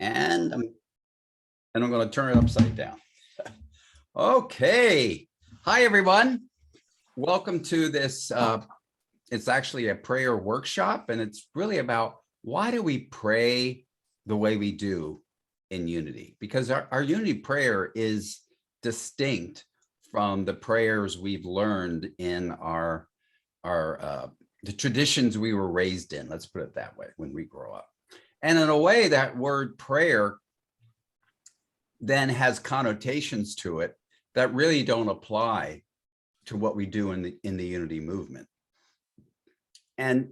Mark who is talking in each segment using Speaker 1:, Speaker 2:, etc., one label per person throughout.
Speaker 1: And I'm going to turn it upside down. Okay. Hi, everyone. Welcome to this. It's actually a prayer workshop, and it's really about why do we pray the way we do in unity? Because our unity prayer is distinct from the prayers we've learned in the traditions we were raised in. Let's put it that way, when we grow up. And in a way, that word prayer then has connotations to it that really don't apply to what we do in the unity movement. And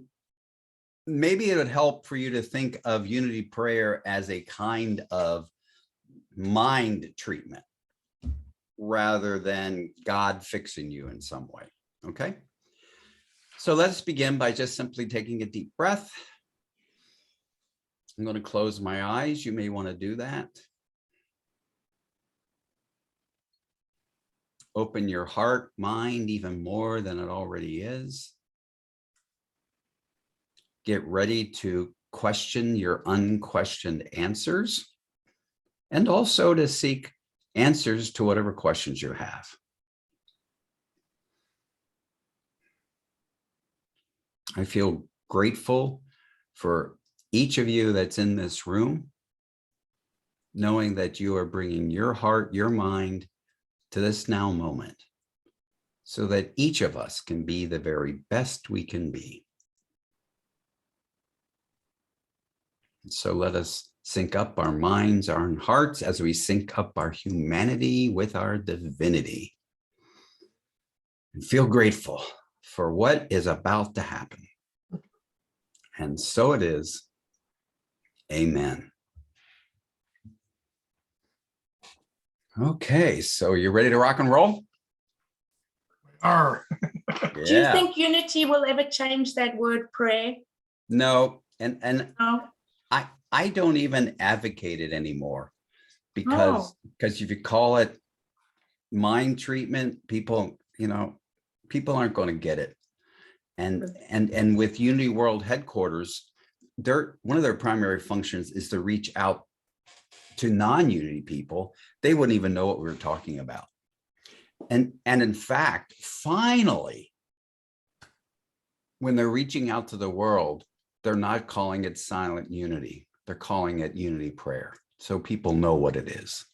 Speaker 1: maybe it would help for you to think of unity prayer as a kind of mind treatment rather than God fixing you in some way. Okay. So let's begin by just simply taking a deep breath. I'm going to close my eyes. You may want to do that. Open your heart, mind even more than it already is. Get ready to question your unquestioned answers, and also to seek answers to whatever questions you have. I feel grateful for each of you that's in this room, knowing that you are bringing your heart, your mind to this now moment, so that each of us can be the very best we can be. So let us sync up our minds, our hearts, as we sync up our humanity with our divinity. And feel grateful for what is about to happen. And so it is. Amen. Okay, so you ready to rock and roll?
Speaker 2: Yeah.
Speaker 3: Do you think unity will ever change that word prayer?
Speaker 1: No, and
Speaker 3: No.
Speaker 1: I don't even advocate it anymore, because if you call it mind treatment, people aren't going to get it. And with Unity World Headquarters, one of their primary functions is to reach out to non-unity people. They wouldn't even know what we were talking about. And in fact, finally, when they're reaching out to the world, they're not calling it silent unity. They're calling it unity prayer. So people know what it is.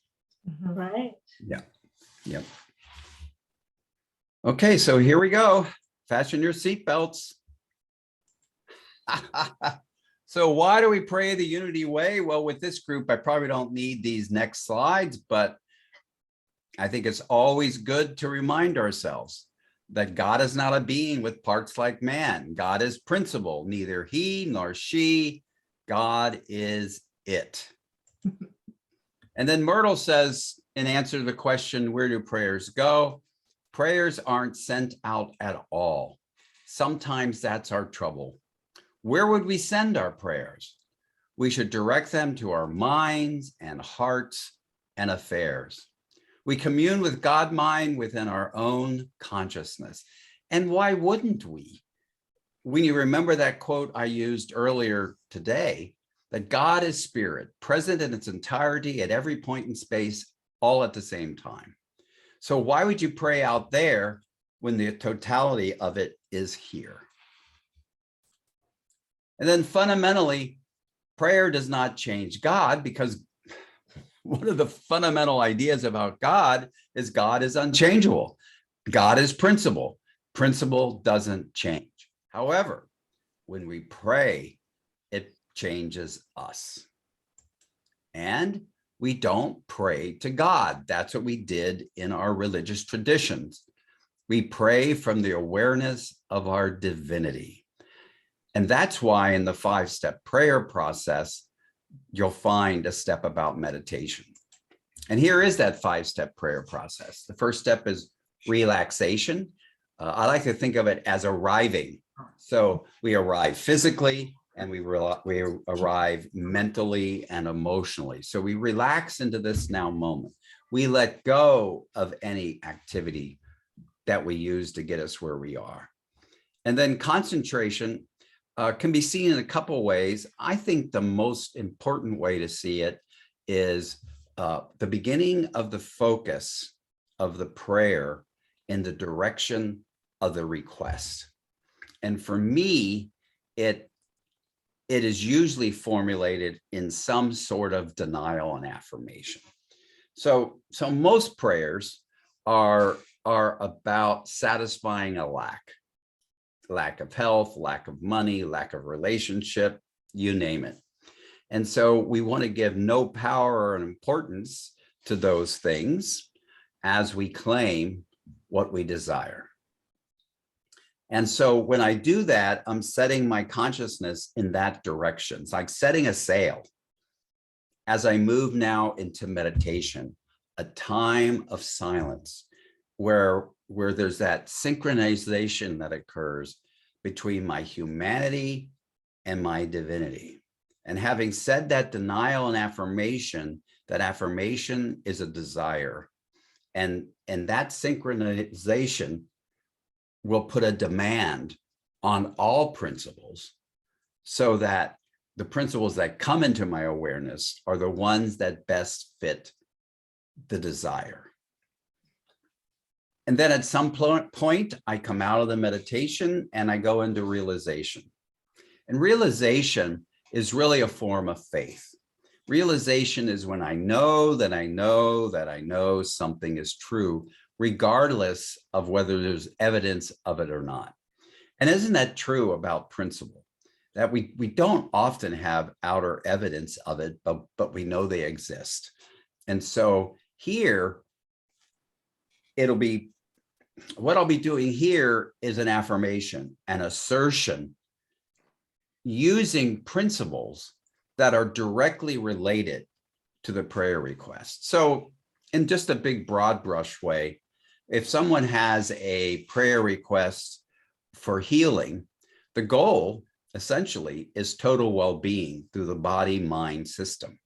Speaker 3: Right.
Speaker 1: Yeah. Yep. Okay, so here we go. Fasten your seatbelts. So why do we pray the unity way? Well, with this group, I probably don't need these next slides, but I think it's always good to remind ourselves that God is not a being with parts like man. God is principle, neither he nor she. God is it. And then Myrtle says, in answer to the question, where do prayers go? Prayers aren't sent out at all. Sometimes that's our trouble. Where would we send our prayers? We should direct them to our minds and hearts and affairs. We commune with God mind within our own consciousness. And why wouldn't we? When you remember that quote I used earlier today, that God is spirit, present in its entirety at every point in space, all at the same time. So why would you pray out there when the totality of it is here? And then fundamentally, prayer does not change God, because one of the fundamental ideas about God is unchangeable. God is principle. Principle doesn't change. However, when we pray, it changes us. And we don't pray to God. That's what we did in our religious traditions. We pray from the awareness of our divinity. And that's why in the 5-step prayer process, you'll find a step about meditation. And here is that 5-step prayer process. The first step is relaxation. I like to think of it as arriving. So we arrive physically and we arrive mentally and emotionally. So we relax into this now moment. We let go of any activity that we use to get us where we are. And then concentration can be seen in a couple ways. I think the most important way to see it is the beginning of the focus of the prayer in the direction of the request. And for me, it is usually formulated in some sort of denial and affirmation. So most prayers are about satisfying a lack of health, lack of money, lack of relationship, you name it. And so we want to give no power and importance to those things as we claim what we desire. And so when I do that, I'm setting my consciousness in that direction. It's like setting a sail. As I move now into meditation, a time of silence where there's that synchronization that occurs between my humanity and my divinity. And having said that denial and affirmation, that affirmation is a desire. And that synchronization will put a demand on all principles so that the principles that come into my awareness are the ones that best fit the desire. And then at some point, I come out of the meditation and I go into realization. And realization is really a form of faith. Realization is when I know that I know that I know something is true, regardless of whether there's evidence of it or not. And isn't that true about principle? That we don't often have outer evidence of it, but we know they exist. And so here, what I'll be doing here is an affirmation, an assertion, using principles that are directly related to the prayer request. So in just a big broad brush way, if someone has a prayer request for healing, the goal essentially is total well-being through the body-mind system.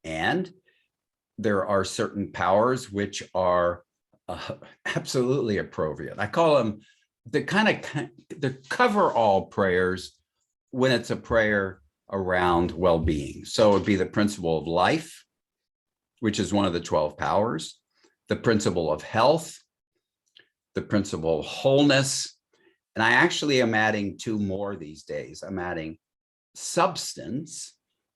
Speaker 1: And there are certain powers which are absolutely appropriate. I call them the cover-all prayers when it's a prayer around well-being. So it would be the principle of life, which is one of the 12 powers, the principle of health, the principle of wholeness. And I actually am adding 2 more these days. I'm adding substance,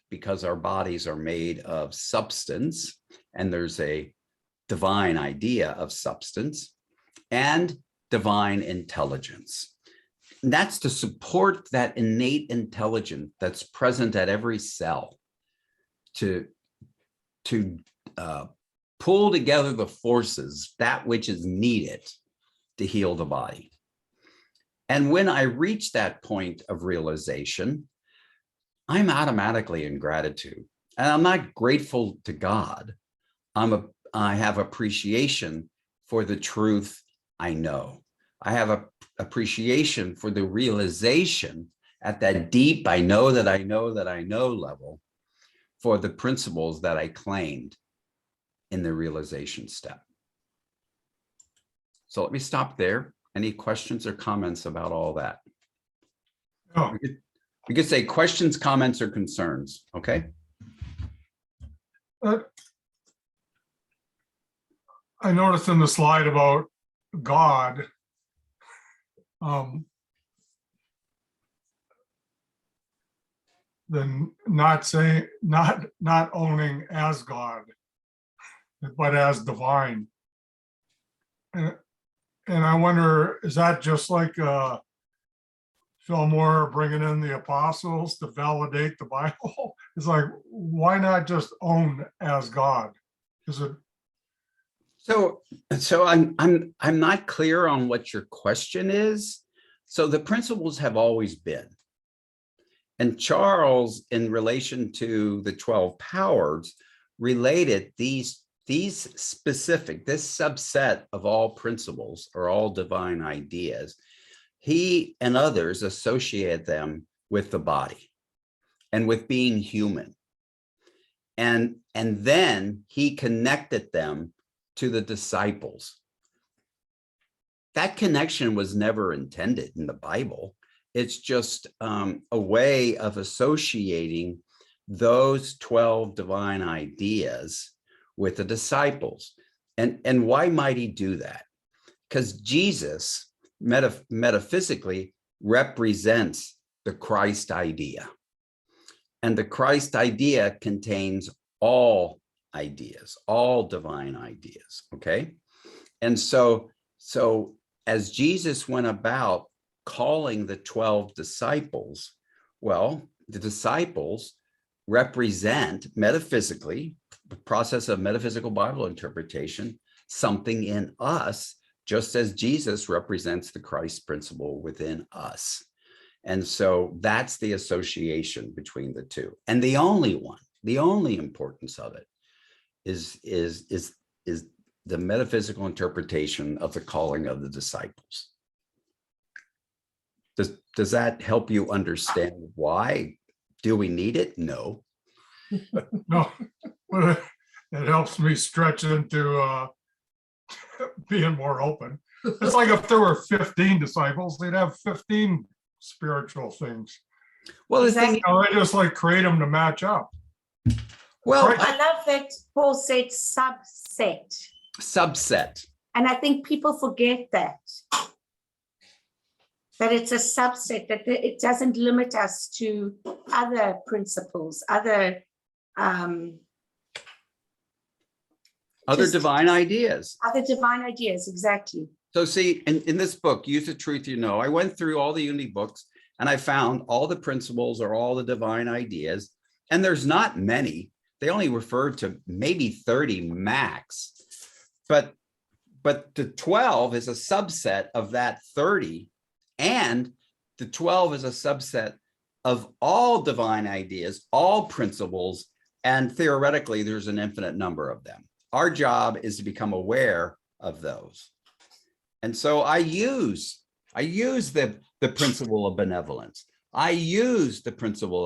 Speaker 1: because our bodies are made of substance, and there's a divine idea of substance, and divine intelligence. And that's to support that innate intelligence that's present at every cell to pull together the forces, that which is needed to heal the body. And when I reach that point of realization, I'm automatically in gratitude. And I'm not grateful to God. I have appreciation for the truth I know. I have a appreciation for the realization at that deep I know that I know that I know level for the principles that I claimed in the realization step. So let me stop there. Any questions or comments about all that?
Speaker 2: Oh,
Speaker 1: We could say questions, comments, or concerns, okay?
Speaker 2: I noticed in the slide about God, then not owning as God, but as divine. And I wonder, is that just like Fillmore bringing in the apostles to validate the Bible? It's like, why not just own as God? Is it?
Speaker 1: So I'm not clear on what your question is. So the principles have always been. And Charles, in relation to the 12 powers, related this subset of all principles or all divine ideas, he and others associated them with the body and with being human. And then he connected them to the disciples. That connection was never intended in the Bible. It's just a way of associating those 12 divine ideas with the disciples. And why might he do that? Because Jesus metaphysically represents the Christ idea. And the Christ idea contains all ideas, all divine ideas, okay? And so as Jesus went about calling the 12 disciples, well, the disciples represent metaphysically, the process of metaphysical Bible interpretation, something in us, just as Jesus represents the Christ principle within us. And so that's the association between the two. And the only one, the only importance of it is the metaphysical interpretation of the calling of the disciples. Does that help you understand why? Do we need it? No.
Speaker 2: No, but it helps me stretch into being more open. It's like if there were 15 disciples, they'd have 15 spiritual things.
Speaker 1: Well, the
Speaker 3: Exactly.
Speaker 1: thing,
Speaker 2: They just like create them to match up.
Speaker 1: well,
Speaker 2: Right.
Speaker 3: I love that Paul said subset.
Speaker 1: subset.
Speaker 3: And I think people forget that it's a subset, that it doesn't limit us to other principles, other just-
Speaker 1: Divine ideas.
Speaker 3: other divine ideas, exactly.
Speaker 1: So see, in this book, Use the Truth You Know, I went through all the Unity books and I found all the principles or all the divine ideas. And there's not many. They only refer to maybe 30 max. But the 12 is a subset of that 30. And the 12 is a subset of all divine ideas, all principles. And theoretically, there's an infinite number of them. Our job is to become aware of those. And so I use the principle of benevolence. I use the principle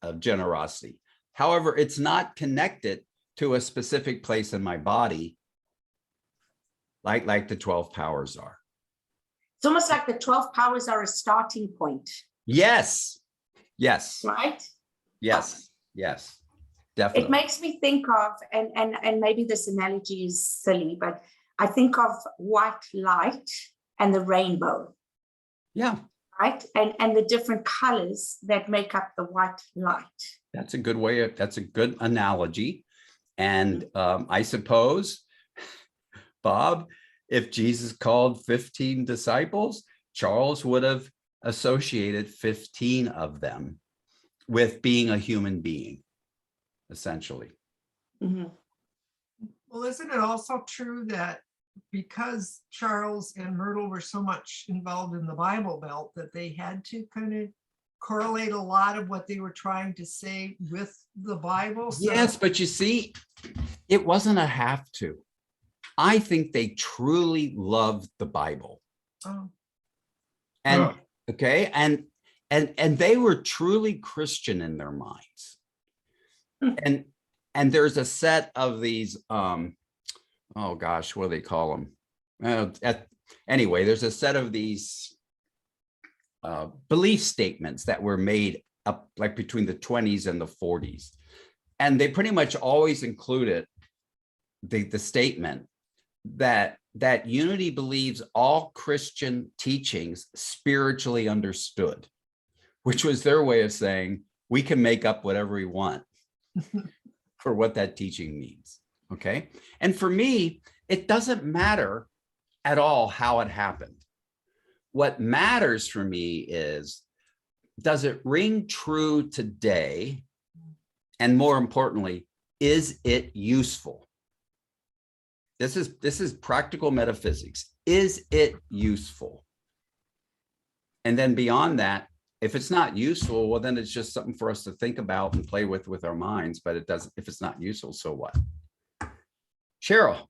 Speaker 1: of generosity. However, it's not connected to a specific place in my body like the 12 powers are.
Speaker 3: It's almost like the 12 powers are a starting point,
Speaker 1: Yes, yes,
Speaker 3: right?
Speaker 1: yes, yes, definitely.
Speaker 3: It makes me think of, and maybe this analogy is silly, but I think of white light and the rainbow,
Speaker 1: Yeah,
Speaker 3: right? And the different colors that make up the white light.
Speaker 1: that's a good way of, that's a good analogy. And I suppose, Bob, if Jesus called 15 disciples, Charles would have associated 15 of them with being a human being, essentially.
Speaker 3: Mm-hmm.
Speaker 4: Well, isn't it also true that because Charles and Myrtle were so much involved in the Bible Belt, that they had to kind of correlate a lot of what they were trying to say with the Bible? So,
Speaker 1: Yes, but you see, it wasn't a have to. I think they truly loved the Bible.
Speaker 4: oh,
Speaker 1: And
Speaker 2: Yeah.
Speaker 1: okay, and they were truly Christian in their minds. And there's a set of these oh gosh, what do they call them? Anyway, there's a set of these belief statements that were made up like between the 20s and the 40s. And they pretty much always included the statement that Unity believes all Christian teachings spiritually understood, which was their way of saying we can make up whatever we want for what that teaching means. Okay. And for me, it doesn't matter at all how it happened. What matters for me is, does it ring true today? And more importantly, is it useful? This is practical metaphysics. Is it useful? And then beyond that, if it's not useful, well, then it's just something for us to think about and play with our minds. But it doesn't, if it's not useful, so what? Cheryl.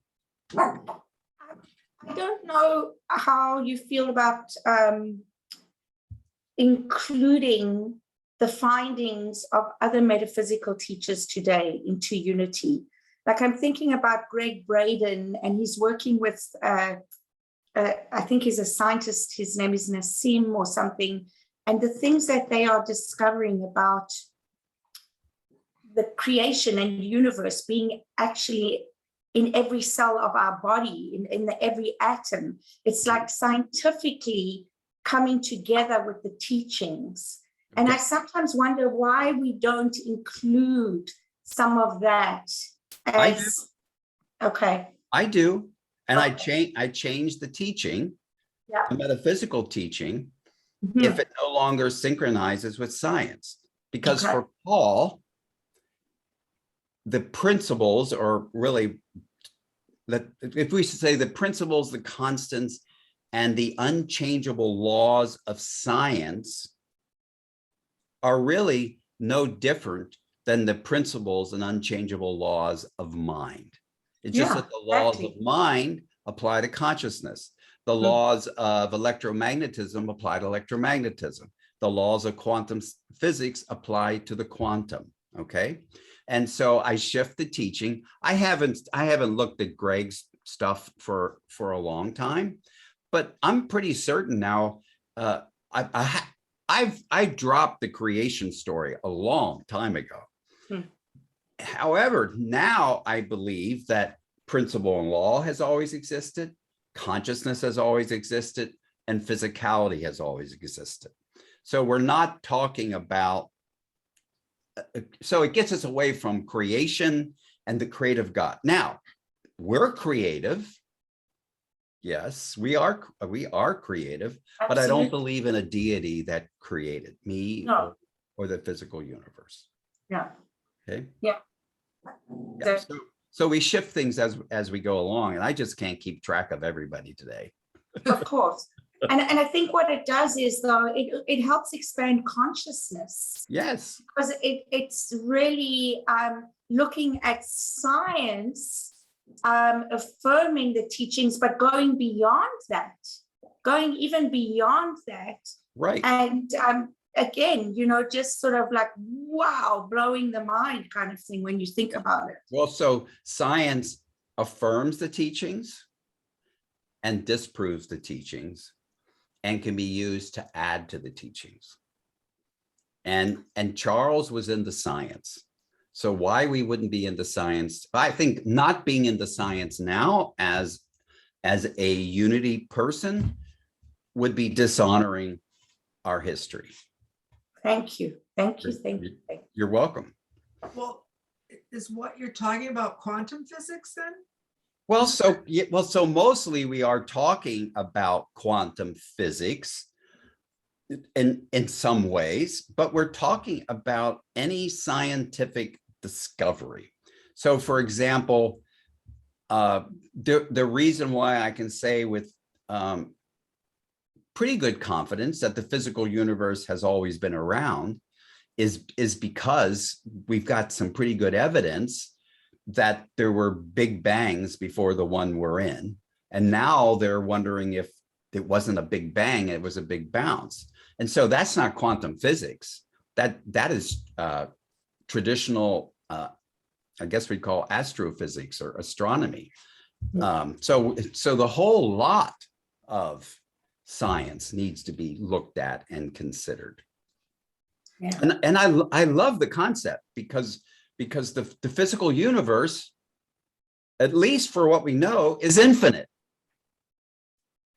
Speaker 3: I don't know how you feel about including the findings of other metaphysical teachers today into Unity. Like I'm thinking about Greg Braden, and he's working with, I think he's a scientist, his name is Nassim or something, and the things that they are discovering about the creation and universe being actually in every cell of our body, in every atom. It's like scientifically coming together with the teachings. And I sometimes wonder why we don't include some of that as, okay.
Speaker 1: I do. And
Speaker 3: Okay.
Speaker 1: I changed the teaching,
Speaker 3: Yeah.
Speaker 1: the metaphysical teaching,
Speaker 3: Mhm.
Speaker 1: if it no longer synchronizes with science. Because
Speaker 3: Okay.
Speaker 1: for Paul, the principles, or really, if we say the principles, the constants, and the unchangeable laws of science are really no different than the principles and unchangeable laws of mind. It's just that the laws of mind apply to consciousness. The laws of electromagnetism apply to electromagnetism. The laws of quantum physics apply to the quantum. Okay. And so I shift the teaching. I haven't looked at Greg's stuff for a long time, but I'm pretty certain now. I dropped the creation story a long time ago. However, now I believe that principle and law has always existed, consciousness has always existed, and physicality has always existed. So we're not talking about, so it gets us away from creation and the creative God. Now, we're creative. Yes, we are creative, but I don't believe in a deity that created me or the physical universe.
Speaker 3: Yeah.
Speaker 1: Okay.
Speaker 3: Yeah.
Speaker 1: Yeah. So we shift things as we go along, and I just can't keep track of everybody today.
Speaker 3: Of course. And I think what it does is, though, it helps expand consciousness.
Speaker 1: Yes.
Speaker 3: Because it's really looking at science, affirming the teachings, but going beyond that, going even beyond that.
Speaker 1: Right.
Speaker 3: And again, just sort of like, wow, blowing the mind kind of thing when you think about it.
Speaker 1: Well, so science affirms the teachings and disproves the teachings and can be used to add to the teachings. And Charles was into science. So why we wouldn't be into science? I think not being into science now as a unity person would be dishonoring our history.
Speaker 3: Thank you. Thank you. Thank you.
Speaker 1: You're welcome.
Speaker 4: Well, is what you're talking about quantum physics then?
Speaker 1: Well, so mostly we are talking about quantum physics in some ways, but we're talking about any scientific discovery. So, for example, the reason why I can say with pretty good confidence that the physical universe has always been around is because we've got some pretty good evidence that there were big bangs before the one we're in. And now they're wondering if it wasn't a big bang, it was a big bounce. And so that's not quantum physics. That is traditional, I guess we'd call astrophysics or astronomy. So the whole lot of science needs to be looked at and considered.
Speaker 3: Yeah.
Speaker 1: And I love the concept because the physical universe, at least for what we know, is infinite.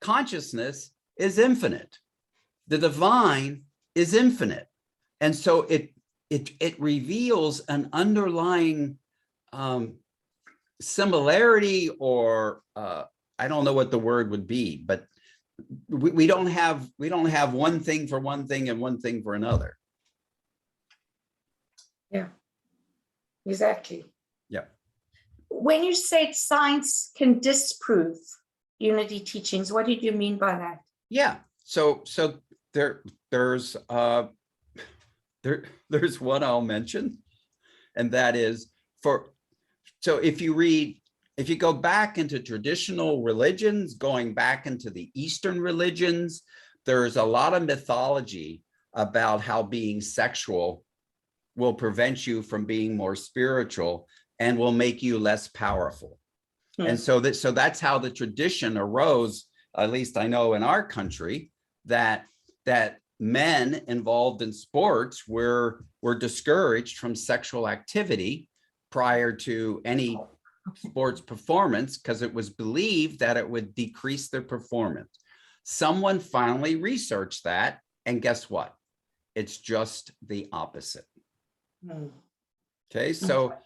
Speaker 1: Consciousness is infinite. The divine is infinite. And so it reveals an underlying similarity, or I don't know what the word would be, but we don't have one thing for one thing and one thing for another.
Speaker 3: Yeah, exactly.
Speaker 1: Yeah.
Speaker 3: When you say science can disprove unity teachings, what did you mean by that?
Speaker 1: Yeah. So there's one I'll mention, and that is so if you go back into traditional religions, going back into the Eastern religions, there's a lot of mythology about how being sexual will prevent you from being more spiritual and will make you less powerful. And so that's how the tradition arose, at least I know in our country, that men involved in sports were discouraged from sexual activity prior to any sports performance because it was believed that it would decrease their performance. Someone finally researched that, and guess what? It's just the opposite. Okay, so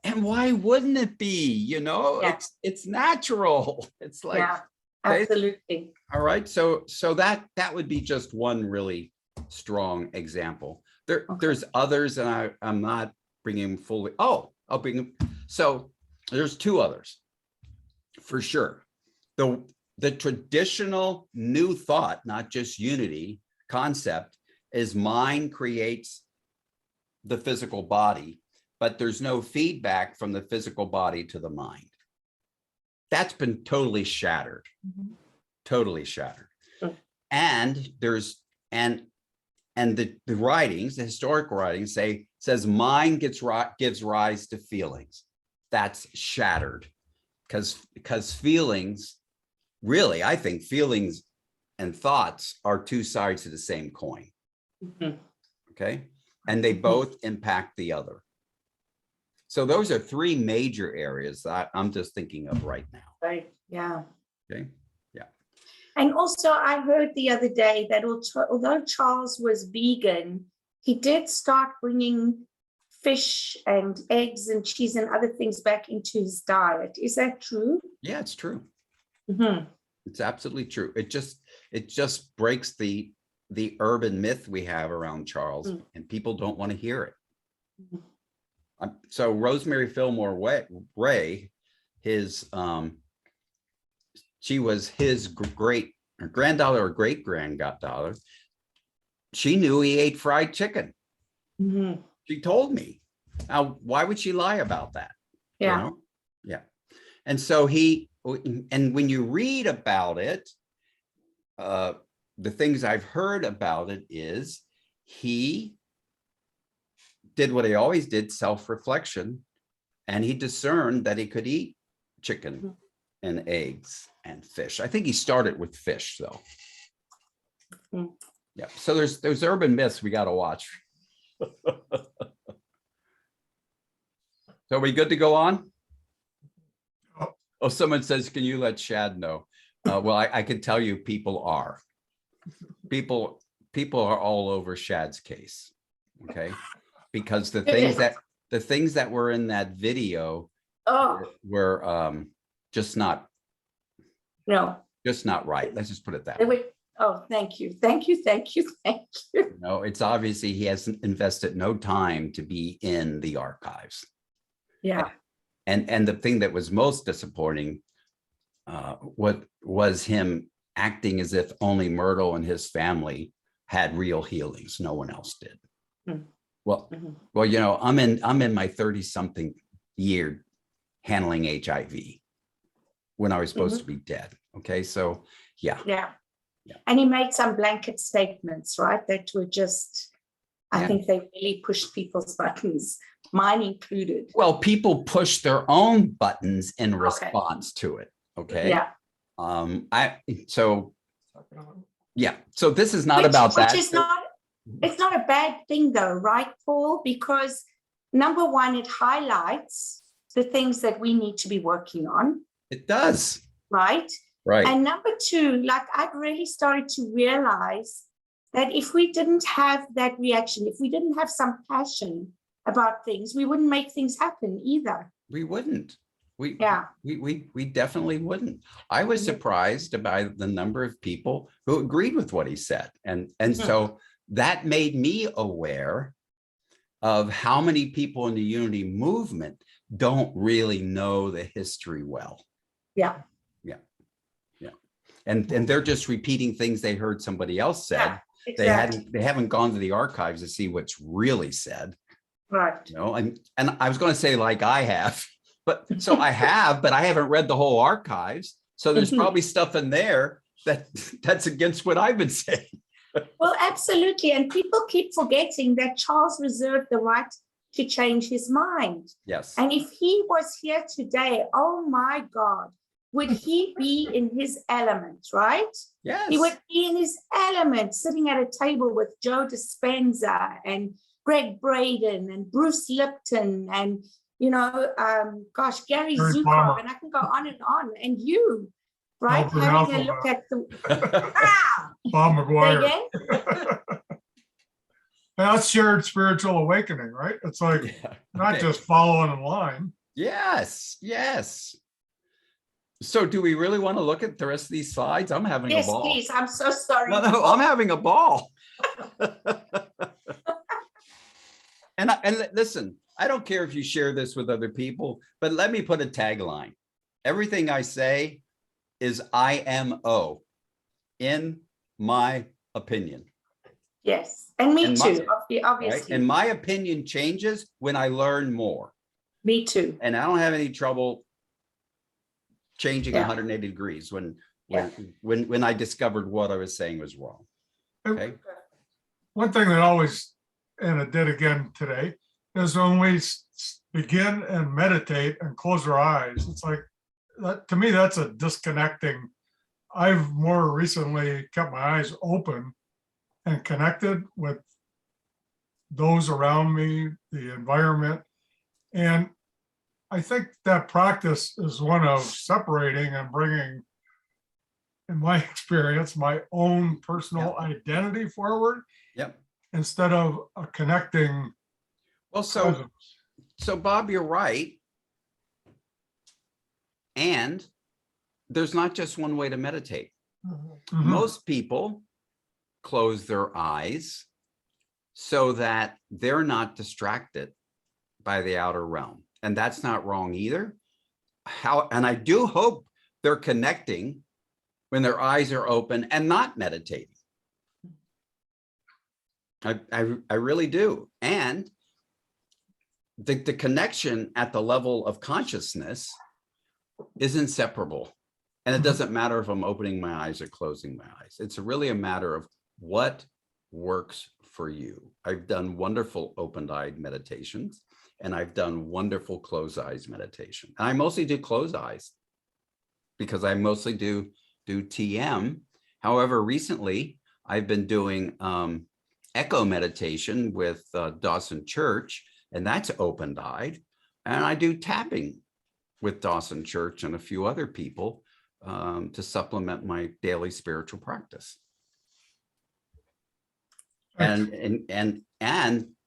Speaker 1: and why wouldn't it be? You know,
Speaker 3: Yeah.
Speaker 1: it's natural. It's like,
Speaker 3: Yeah,
Speaker 1: okay,
Speaker 3: absolutely.
Speaker 1: all right. So that would be just one really strong example. There's others, and I'm not bringing fully. Oh, I'll bring them. So there's two others for sure. The traditional new thought, not just unity concept, is mind creates the physical body, but there's no feedback from the physical body to the mind. That's been totally shattered, totally shattered. And there's and the writings, the historical writings says mind gives rise to feelings. That's shattered because feelings, really, I think feelings and thoughts are two sides of the same coin. Okay. And they both impact the other. So those are three major areas that I'm just thinking of right now.
Speaker 3: Right. Yeah.
Speaker 1: Okay. Yeah.
Speaker 3: And also, I heard the other day that although Charles was vegan, he did start bringing fish and eggs and cheese and other things back into his diet. Is that true?
Speaker 1: Yeah, it's true.
Speaker 3: Mm-hmm.
Speaker 1: It's absolutely true. It just breaks the urban myth we have around Charles, and people don't want to hear it. So Rosemary Fillmore Ray, she was his granddaughter or great granddaughter. She knew he ate fried chicken. She told me. Now, why would she lie about that?
Speaker 3: Yeah.
Speaker 1: You know? Yeah. And so and when you read about it, the things I've heard about it is he did what he always did, self-reflection, and he discerned that he could eat chicken and eggs and fish. I think he started with fish, though. Yeah. So there's urban myths we got to watch. So are we good to go on? Oh, someone says, can you let Shad know? Well, I can tell you people are. People are all over Shad's case. Okay. Because the things that were in that video were just not right. Let's just put it that way.
Speaker 3: Thank you.
Speaker 1: No, it's obviously he hasn't invested no time to be in the archives.
Speaker 3: Yeah.
Speaker 1: And the thing that was most disappointing was him acting as if only Myrtle and his family had real healings. No one else did. Well, you know, I'm in my 30-something year handling HIV when I was supposed to be dead. Okay, so yeah.
Speaker 3: And he made some blanket statements, right? That were just, I think they really pushed people's buttons, mine included.
Speaker 1: Well, people push their own buttons in response to it. Okay.
Speaker 3: Yeah.
Speaker 1: So this is not about that.
Speaker 3: It's not a bad thing though, right, Paul? Because number one, it highlights the things that we need to be working on.
Speaker 1: It does.
Speaker 3: Right.
Speaker 1: Right.
Speaker 3: And number two, like I've really started to realize that if we didn't have that reaction, if we didn't have some passion about things, we wouldn't make things happen either.
Speaker 1: We wouldn't. We definitely wouldn't. I was surprised by the number of people who agreed with what he said. And so that made me aware of how many people in the unity movement don't really know the history well.
Speaker 3: Yeah.
Speaker 1: And they're just repeating things they heard somebody else said.
Speaker 3: Yeah, exactly.
Speaker 1: They haven't gone to the archives to see what's really said.
Speaker 3: Right.
Speaker 1: You know, and I was going to say like I have, but so I have, but I haven't read the whole archives. So there's probably stuff in there that's against what I've been saying.
Speaker 3: Well, absolutely. And people keep forgetting that Charles reserved the right to change his mind.
Speaker 1: Yes.
Speaker 3: And if he was here today, oh my God, would he be in his element, right?
Speaker 1: Yes.
Speaker 3: He would be in his element, sitting at a table with Joe Dispenza and Greg Braden and Bruce Lipton and, gosh, Gary
Speaker 2: Gary
Speaker 3: Zukov,
Speaker 2: Palmer.
Speaker 3: and I can go on, and you, right?
Speaker 2: Albert
Speaker 3: Having a
Speaker 2: Hasselbeck.
Speaker 3: look at the,
Speaker 2: Bob
Speaker 3: say
Speaker 2: McGuire.
Speaker 3: again?
Speaker 2: That's shared spiritual awakening, right? It's like
Speaker 1: Yeah.
Speaker 2: not
Speaker 1: Okay.
Speaker 2: just following in line.
Speaker 1: Yes, yes. So do we really want to look at the rest of these slides? I'm having a
Speaker 3: Yes,
Speaker 1: ball.
Speaker 3: please. I'm so sorry.
Speaker 1: No, I'm having a ball. And listen, I don't care if you share this with other people, but let me put a tagline. Everything I say is IMO, in my opinion.
Speaker 3: Yes, and me
Speaker 1: And my-
Speaker 3: too,
Speaker 1: Right?
Speaker 3: obviously.
Speaker 1: And my opinion changes when I learn more.
Speaker 3: Me too.
Speaker 1: And I don't have any trouble changing
Speaker 3: Yeah.
Speaker 1: 180 degrees when
Speaker 3: Yeah.
Speaker 1: I discovered what I was saying was wrong. Okay.
Speaker 2: One thing that always, and it did again today, is when we begin and meditate and close our eyes, it's like, that, to me, that's a disconnecting. I've more recently kept my eyes open and connected with those around me, the environment. And I think that practice is one of separating and bringing, in my experience, my own personal identity forward
Speaker 1: Yep.
Speaker 2: instead of a connecting
Speaker 1: Well,
Speaker 2: presence.
Speaker 1: so Bob, you're right. And there's not just one way to meditate.
Speaker 4: Mhm.
Speaker 2: Mhm.
Speaker 1: Most people close their eyes so that they're not distracted by the outer realm. And that's not wrong either. And I do hope they're connecting when their eyes are open and not meditating. I really do. And the connection at the level of consciousness is inseparable. And it doesn't matter if I'm opening my eyes or closing my eyes. It's really a matter of what works for you. I've done wonderful open-eyed meditations, and I've done wonderful closed eyes meditation. And I mostly do closed eyes because I mostly do TM. However, recently I've been doing echo meditation with Dawson Church, and that's open-eyed. And I do tapping with Dawson Church and a few other people to supplement my daily spiritual practice. And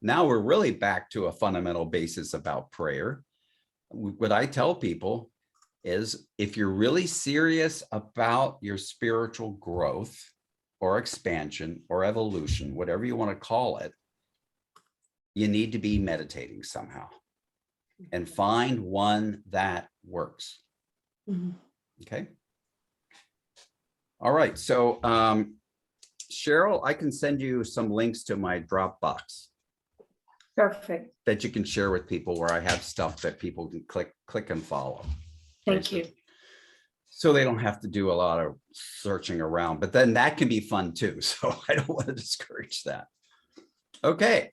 Speaker 1: now we're really back to a fundamental basis about prayer. What I tell people is, if you're really serious about your spiritual growth or expansion or evolution, whatever you want to call it, you need to be meditating somehow and find one that works.
Speaker 3: Mhm.
Speaker 1: Okay. All right. So, Cheryl, I can send you some links to my Dropbox
Speaker 3: Perfect.
Speaker 1: that you can share with people, where I have stuff that people can click and follow.
Speaker 3: Thank you.
Speaker 1: So they don't have to do a lot of searching around, but then that can be fun too. So I don't want to discourage that. Okay.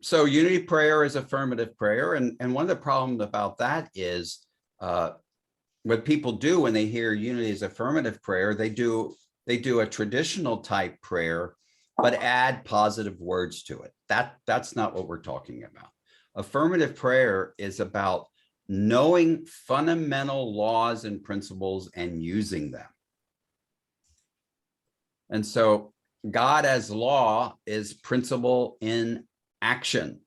Speaker 1: So unity prayer is affirmative prayer. And one of the problems about that is what people do when they hear unity is affirmative prayer, they do a traditional type prayer, but add positive words to it. That's not what we're talking about. Affirmative prayer is about knowing fundamental laws and principles and using them. And so God as law is principle in action.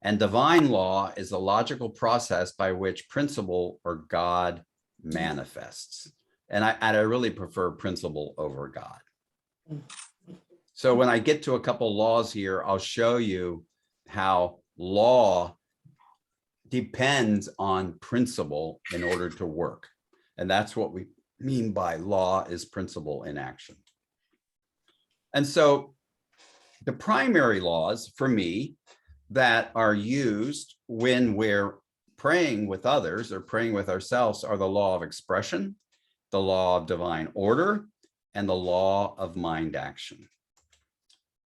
Speaker 1: And divine law is a logical process by which principle or God manifests. And I really prefer principle over God. So when I get to a couple laws here, I'll show you how law depends on principle in order to work. And that's what we mean by law is principle in action. And so the primary laws for me that are used when we're praying with others or praying with ourselves are the law of expression, the law of divine order, and the law of mind action.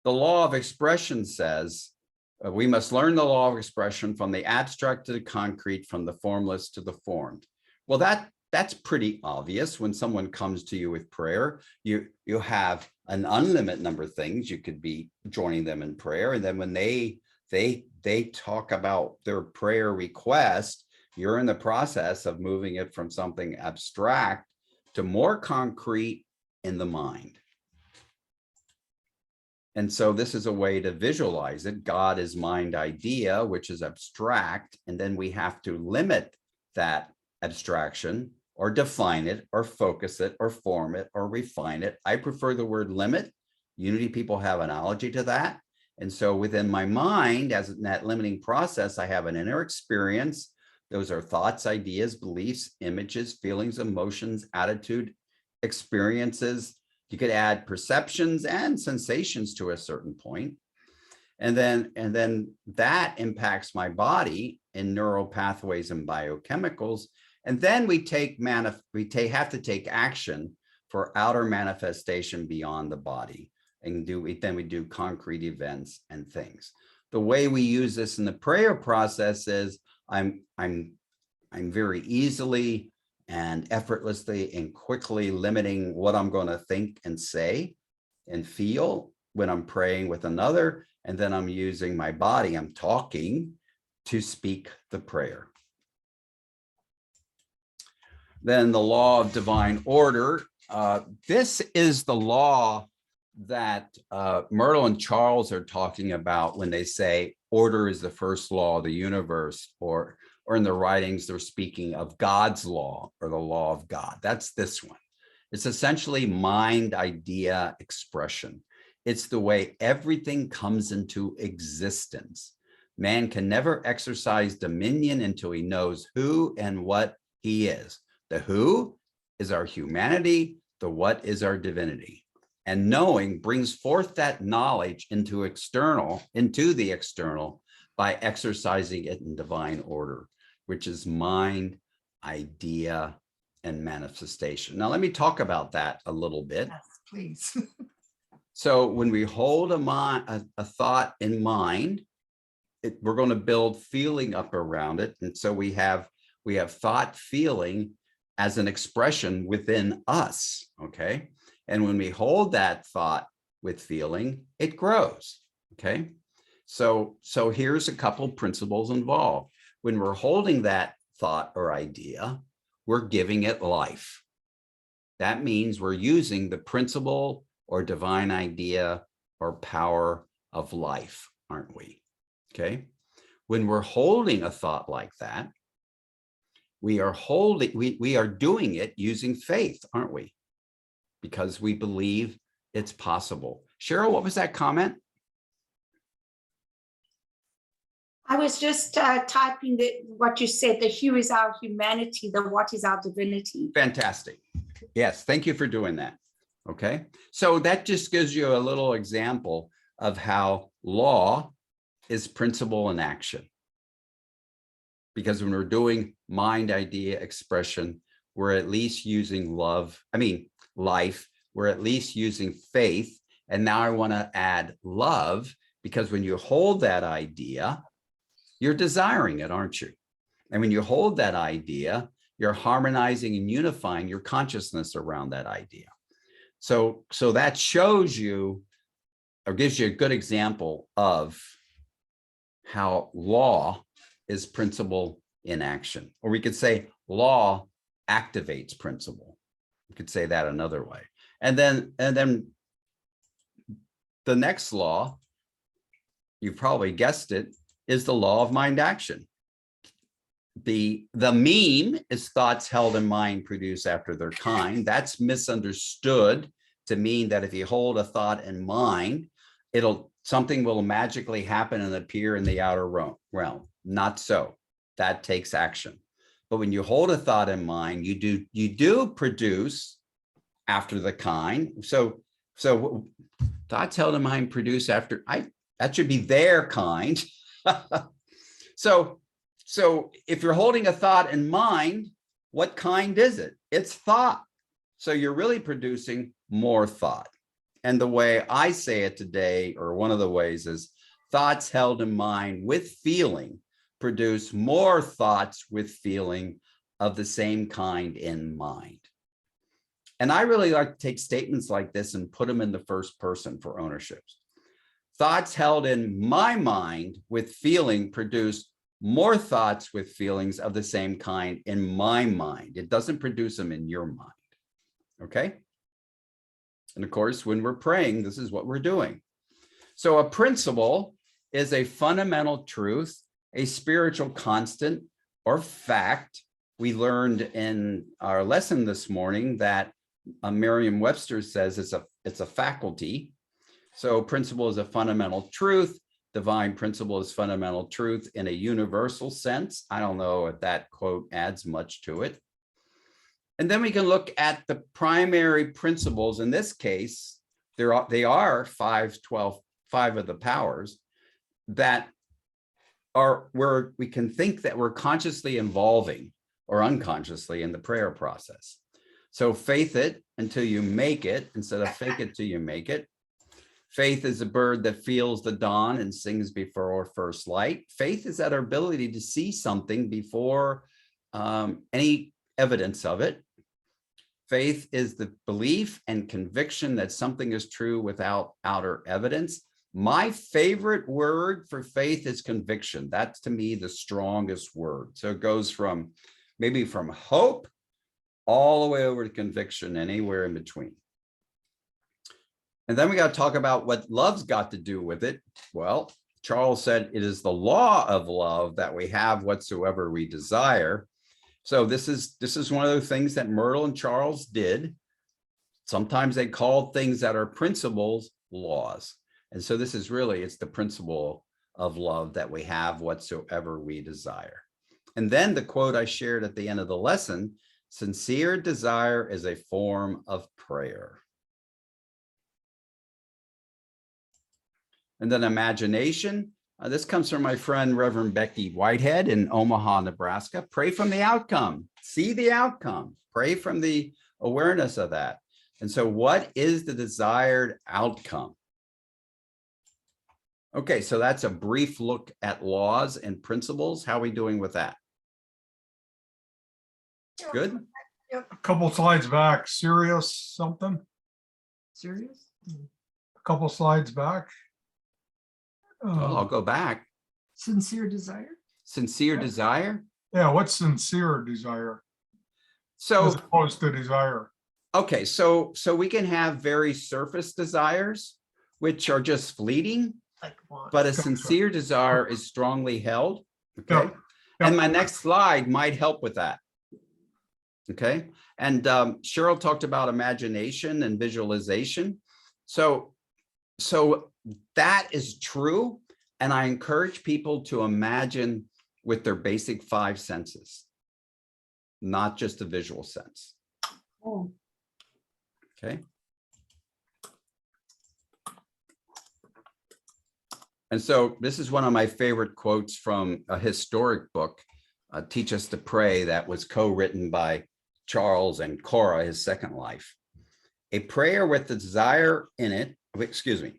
Speaker 1: The law of expression says We must learn the law of expression from the abstract to the concrete, from the formless to the formed. Well, that's pretty obvious. When someone comes to you with prayer, you have an unlimited number of things. You could be joining them in prayer. And then when they talk about their prayer request, you're in the process of moving it from something abstract to more concrete in the mind. And so this is a way to visualize it. God is mind idea, which is abstract. And then we have to limit that abstraction or define it or focus it or form it or refine it. I prefer the word limit. Unity people have an analogy to that. And so within my mind, as in that limiting process, I have an inner experience. Those are thoughts, ideas, beliefs, images, feelings, emotions, attitude, experiences. You could add perceptions and sensations to a certain point. And then that impacts my body in neural pathways and biochemicals. And then we have to take action for outer manifestation beyond the body. And then we do concrete events and things. The way we use this in the prayer process is I'm very easily and effortlessly and quickly limiting what I'm going to think and say and feel when I'm praying with another. And then I'm using my body, I'm talking to speak the prayer. Then the law of divine order. This is the law that Myrtle and Charles are talking about when they say order is the first law of the universe, or in the writings, they're speaking of God's law or the law of God. That's this one. It's essentially mind, idea, expression. It's the way everything comes into existence. Man can never exercise dominion until he knows who and what he is. The who is our humanity, the what is our divinity. And knowing brings forth that knowledge into the external by exercising it in divine order, which is mind, idea, and manifestation. Now, let me talk about that a little bit.
Speaker 4: Yes, please.
Speaker 1: So when we hold a thought in mind, we're going to build feeling up around it. And so we have thought, feeling as an expression within us, okay? And when we hold that thought with feeling, it grows, okay? So here's a couple principles involved. When we're holding that thought or idea, we're giving it life. That means we're using the principle or divine idea or power of life, aren't we? Okay. When we're holding a thought like that, we are doing it using faith, aren't we? Because we believe it's possible. Cheryl, what was that comment?
Speaker 3: I was just typing what you said, the who is our humanity, the what is our divinity.
Speaker 1: Fantastic. Yes, thank you for doing that. Okay, so that just gives you a little example of how law is principle in action. Because when we're doing mind, idea, expression, we're at least using life, we're at least using faith. And now I want to add love, because when you hold that idea, you're desiring it, aren't you? And when you hold that idea, you're harmonizing and unifying your consciousness around that idea. So that shows you, or gives you a good example of how law is principle in action. Or we could say law activates principle. We could say that another way. And then the next law, you've probably guessed it, is the law of mind action. The meme is thoughts held in mind produce after their kind. That's misunderstood to mean that if you hold a thought in mind, something will magically happen and appear in the outer realm. Not so. That takes action. But when you hold a thought in mind, you do produce after the kind. So thoughts held in mind produce after that should be their kind. So if you're holding a thought in mind, what kind is it? It's thought. So you're really producing more thought. And the way I say it today, or one of the ways, is thoughts held in mind with feeling produce more thoughts with feeling of the same kind in mind. And I really like to take statements like this and put them in the first person for ownership. Thoughts held in my mind with feeling produce more thoughts with feelings of the same kind in my mind. It doesn't produce them in your mind. Okay. And of course, when we're praying, this is what we're doing. So a principle is a fundamental truth, a spiritual constant or fact. We learned in our lesson this morning that Merriam-Webster says it's a faculty. So principle is a fundamental truth. Divine principle is fundamental truth in a universal sense. I don't know if that quote adds much to it. And then we can look at the primary principles. In this case, they are 5 of the powers that are where we can think that we're consciously involving or unconsciously in the prayer process. So faith it until you make it instead of fake it till you make it. Faith is a bird that feels the dawn and sings before first light. Faith is that our ability to see something before any evidence of it. Faith is the belief and conviction that something is true without outer evidence. My favorite word for faith is conviction. That's to me the strongest word. So it goes from maybe from hope all the way over to conviction, anywhere in between. And then we got to talk about what love's got to do with it. Well, Charles said it is the law of love that we have whatsoever we desire. So this is one of the things that Myrtle and Charles did. Sometimes they called things that are principles laws. And so this is really, it's the principle of love that we have whatsoever we desire. And then the quote I shared at the end of the lesson, sincere desire is a form of prayer. And then imagination. This comes from my friend, Reverend Becky Whitehead in Omaha, Nebraska. Pray from the outcome. See the outcome. Pray from the awareness of that. And so what is the desired outcome? Okay, so that's a brief look at laws and principles. How are we doing with that? Good?
Speaker 2: A couple slides back, serious something,
Speaker 4: Serious?
Speaker 2: a couple slides back.
Speaker 1: Well, I'll go back.
Speaker 4: Sincere desire?
Speaker 1: Sincere desire.
Speaker 2: Yeah, what's sincere desire as
Speaker 1: So,
Speaker 2: opposed to desire?
Speaker 1: okay, so we can have very surface desires, which are just fleeting,
Speaker 4: Like want?
Speaker 1: but a sincere desire is strongly held. Okay.
Speaker 2: Yep, yep.
Speaker 1: And my next slide might help with that. Okay. And Cheryl talked about imagination and visualization. So that is true. And I encourage people to imagine with their basic 5 senses, not just the visual sense.
Speaker 3: Oh.
Speaker 1: Okay. And so this is one of my favorite quotes from a historic book, Teach Us to Pray, that was co-written by Charles and Cora, his second life. A prayer with desire in it,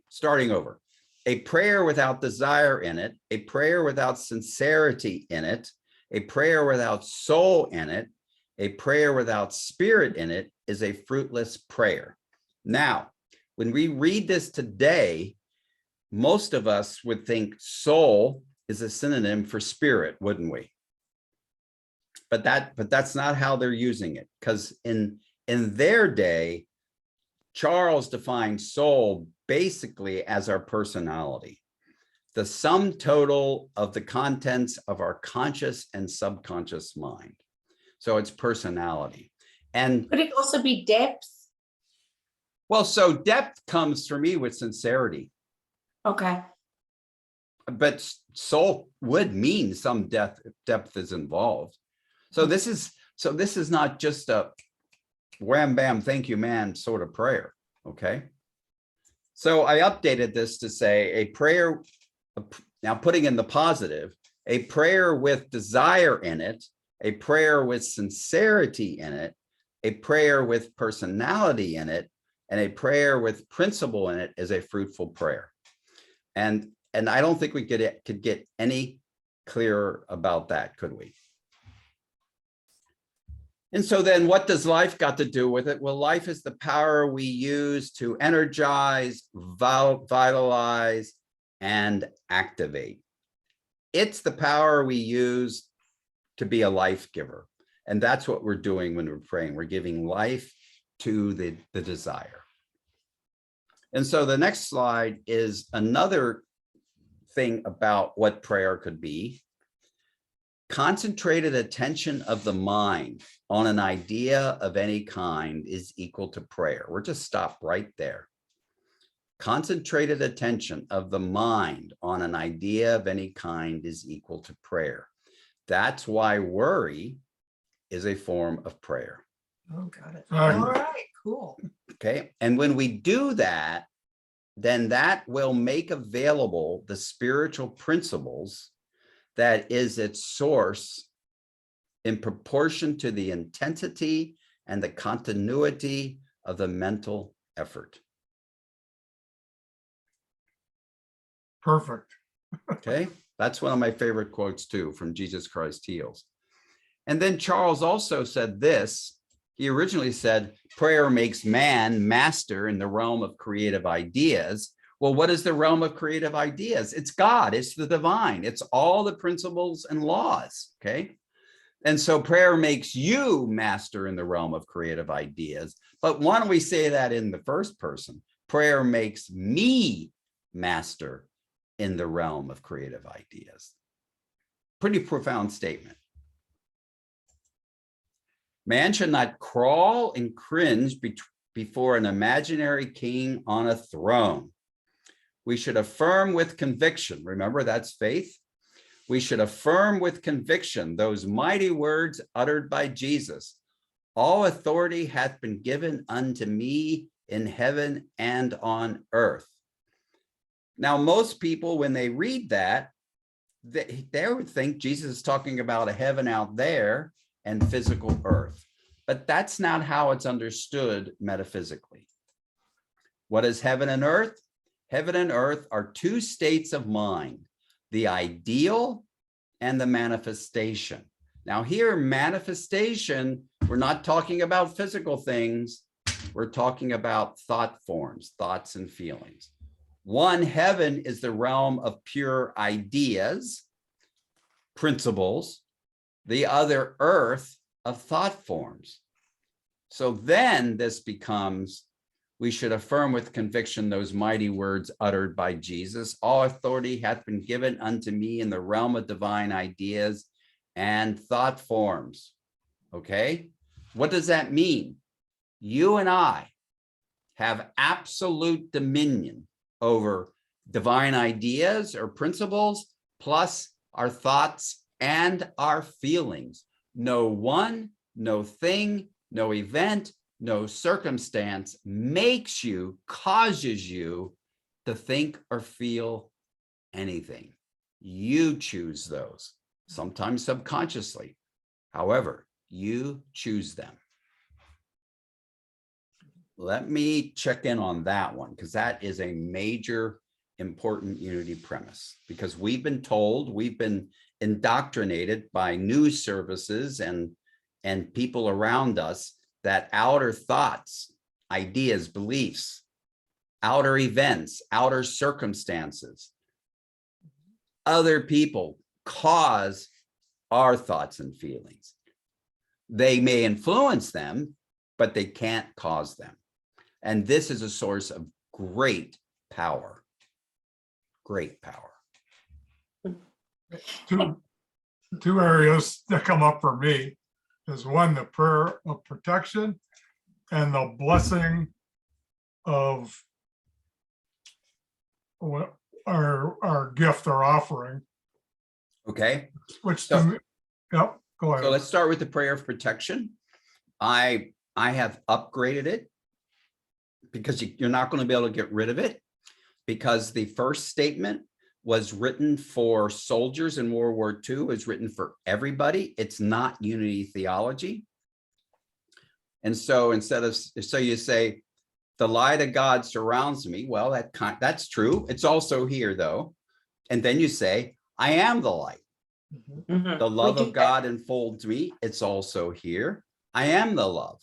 Speaker 1: starting over. A prayer without desire in it, a prayer without sincerity in it, a prayer without soul in it, a prayer without spirit in it is a fruitless prayer. Now, when we read this today, most of us would think soul is a synonym for spirit, wouldn't we? But that's not how they're using it, because in their day, Charles defined soul basically as our personality, the sum total of the contents of our conscious and subconscious mind. So it's personality. And
Speaker 3: Could it also be depth?
Speaker 1: well, so depth comes for me with sincerity.
Speaker 3: Okay.
Speaker 1: But soul would mean some depth is involved. So this is not just a wham bam thank you man sort of prayer. Okay. So I updated this to say a prayer, now putting in the positive, a prayer with desire in it, a prayer with sincerity in it, a prayer with personality in it, and a prayer with principle in it is a fruitful prayer. And And I don't think we could get any clearer about that, could we? And so then what does life got to do with it? Well, life is the power we use to energize, vitalize, and activate. It's the power we use to be a life giver. And that's what we're doing when we're praying. We're giving life to the desire. And so the next slide is another thing about what prayer could be. Concentrated attention of the mind on an idea of any kind is equal to prayer. We're just stop right there. Concentrated attention of the mind on an idea of any kind is equal to prayer. That's why worry is a form of prayer.
Speaker 4: Oh, got it.
Speaker 2: Right.
Speaker 4: All right, cool.
Speaker 1: Okay. And when we do that, then that will make available the spiritual principles that is its source in proportion to the intensity and the continuity of the mental effort.
Speaker 2: Perfect.
Speaker 1: Okay. That's one of my favorite quotes too, from Jesus Christ Heals. And then Charles also said this. He originally said, prayer makes man master in the realm of creative ideas. Well, what is the realm of creative ideas? It's God, it's the divine, it's all the principles and laws, okay? And so prayer makes you master in the realm of creative ideas. But why don't we say that in the first person? Prayer makes me master in the realm of creative ideas. Pretty profound statement. Man should not crawl and cringe before an imaginary king on a throne. We should affirm with conviction. Remember, that's faith. We should affirm with conviction those mighty words uttered by Jesus. All authority hath been given unto me in heaven and on earth. Now, most people, when they read that, they would think Jesus is talking about a heaven out there and physical earth. But that's not how it's understood metaphysically. What is heaven and earth? Heaven and earth are two states of mind, the ideal and the manifestation. Now here, manifestation, we're not talking about physical things. We're talking about thought forms, thoughts and feelings. One, heaven is the realm of pure ideas, principles. The other, earth, of thought forms. So then this becomes, we should affirm with conviction those mighty words uttered by Jesus. All authority hath been given unto me in the realm of divine ideas and thought forms. Okay, what does that mean? You and I have absolute dominion over divine ideas or principles, plus our thoughts and our feelings. No one, no thing, no event, no circumstance makes you, causes you to think or feel anything. You choose those, sometimes subconsciously. However, you choose them. Let me check in on that one, because that is a major important unity premise, because we've been told, we've been indoctrinated by news services and people around us that outer thoughts, ideas, beliefs, outer events, outer circumstances, other people cause our thoughts and feelings. They may influence them, but they can't cause them. And this is a source of great power. Great power.
Speaker 2: Two areas that come up for me is one, the prayer of protection and the blessing of what our gift or offering,
Speaker 1: Okay.
Speaker 2: which
Speaker 1: So-
Speaker 2: to me, yep, go ahead.
Speaker 1: So let's start with the prayer of protection. I have upgraded it because you're not going to be able to get rid of it, because the first statement was written for soldiers in World War II, is written for everybody. It's not unity theology. And so so you say, the light of God surrounds me. Well, that's true. It's also here though. And then you say, I am the light.
Speaker 4: Mhm.
Speaker 3: Mhm.
Speaker 1: The
Speaker 3: We
Speaker 1: love
Speaker 3: do
Speaker 1: of God enfolds me. It's also here. I am the love.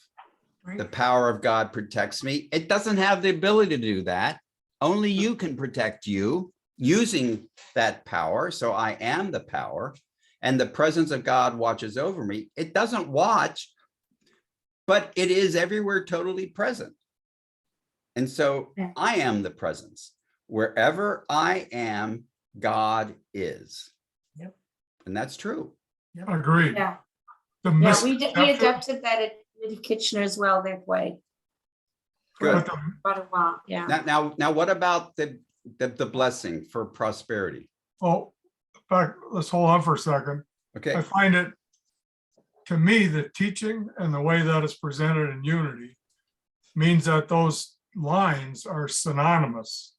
Speaker 4: Right.
Speaker 1: The power of God protects me. It doesn't have the ability to do that. Only you can protect you using that power. So I am the power. And the presence of God watches over me. It doesn't watch, but it is everywhere totally present. And so
Speaker 3: Yeah.
Speaker 1: I am the presence. Wherever I am, God is.
Speaker 4: Yep.
Speaker 1: And that's true.
Speaker 2: Agreed.
Speaker 3: Yeah,
Speaker 2: The
Speaker 3: yeah, we
Speaker 2: misconception,
Speaker 3: adopted that at Community Kitchener as well that way.
Speaker 1: Good.
Speaker 2: but the-
Speaker 3: Quite a while, yeah.
Speaker 1: Now, what about the blessing for prosperity?
Speaker 2: oh, in fact, let's hold on for a second.
Speaker 1: Okay.
Speaker 2: I find it, to me, the teaching and the way that it's presented in unity means that those lines are synonymous.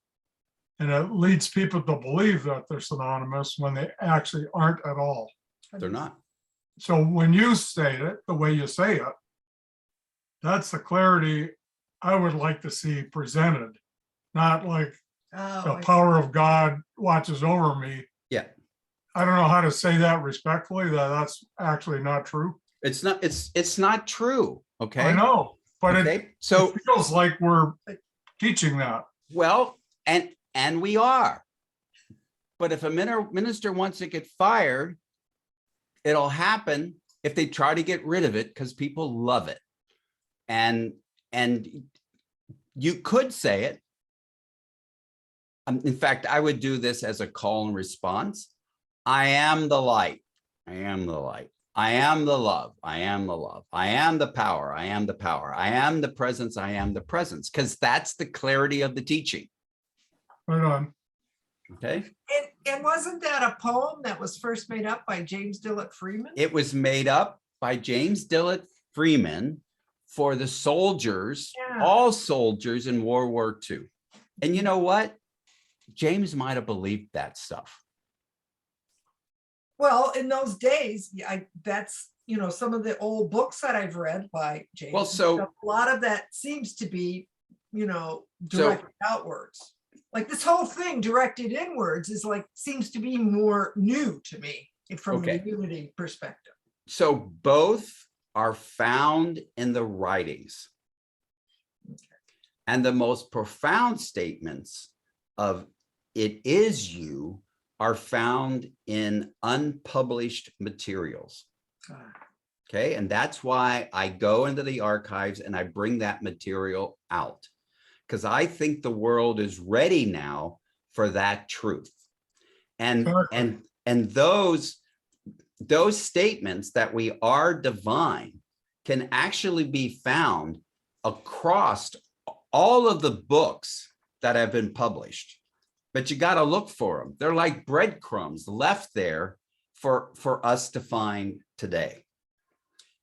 Speaker 2: And it leads people to believe that they're synonymous when they actually aren't at all.
Speaker 1: They're not.
Speaker 2: So when you say it, the way you say it, that's the clarity I would like to see presented. Not like
Speaker 4: Oh,
Speaker 2: the
Speaker 4: I see.
Speaker 2: power of God watches over me.
Speaker 1: Yeah.
Speaker 2: I don't know how to say that respectfully, that that's actually not true.
Speaker 1: It's not true. Okay.
Speaker 2: I know, but it
Speaker 1: Okay. So,
Speaker 2: feels like we're teaching that.
Speaker 1: well, and we are. But if a minister wants to get fired, it'll happen if they try to get rid of it because people love it. And you could say it. In fact, I would do this as a call and response. I am the light. I am the light. I am the love. I am the love. I am the power. I am the power. I am the presence. I am the presence. Because that's the clarity of the teaching.
Speaker 2: Right on.
Speaker 1: Okay.
Speaker 4: And wasn't that a poem that was first made up by James Dillett Freeman?
Speaker 1: It was made up by James Dillett Freeman for the soldiers,
Speaker 4: Yeah.
Speaker 1: all soldiers in World War II. And you know what? James might have believed that stuff.
Speaker 4: Well, in those days, that's, some of the old books that I've read by James.
Speaker 1: Well, so-
Speaker 4: a lot of that seems to be, directed outwards. Like this whole thing directed inwards is seems to be more new to me from
Speaker 1: Okay.
Speaker 4: the unity perspective.
Speaker 1: So both are found in the writings. And the most profound statements of it is you are found in unpublished materials. Okay. And that's why I go into the archives and I bring that material out, because I think the world is ready now for that truth. And
Speaker 2: Exactly.
Speaker 1: and those statements that we are divine can actually be found across all of the books that have been published. But you got to look for them. They're like breadcrumbs left there for us to find today.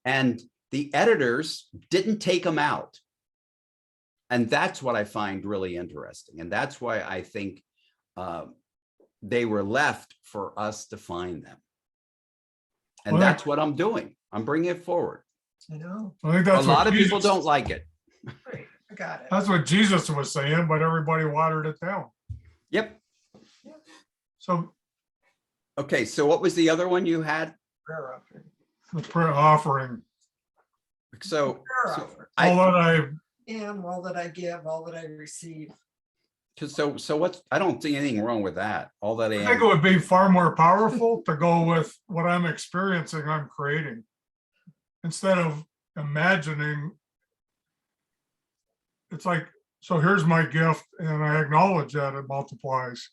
Speaker 1: And the editors didn't take them out. And that's what I find really interesting. And that's why I think they were left for us to find them. And
Speaker 2: Well,
Speaker 1: that's what I'm doing. I'm bringing it forward.
Speaker 2: I think
Speaker 1: A
Speaker 2: that's
Speaker 1: lot
Speaker 2: what
Speaker 1: of people
Speaker 2: Jesus-
Speaker 1: don't like it.
Speaker 4: Right, I got it.
Speaker 2: That's what Jesus was saying, but everybody watered it down.
Speaker 1: Yep.
Speaker 2: So
Speaker 1: Okay. So what was the other one you had?
Speaker 4: Prayer offering.
Speaker 2: the prayer offering,
Speaker 1: So,
Speaker 4: Prayer
Speaker 1: so
Speaker 4: offering.
Speaker 2: all that I
Speaker 4: And all that I give, all that I receive.
Speaker 1: so what's, I don't see anything wrong with that. All that I
Speaker 2: think it
Speaker 1: am.
Speaker 2: would be far more powerful to go with what I'm experiencing, I'm creating. Instead of imagining. It's like, so here's my gift and I acknowledge that it multiplies.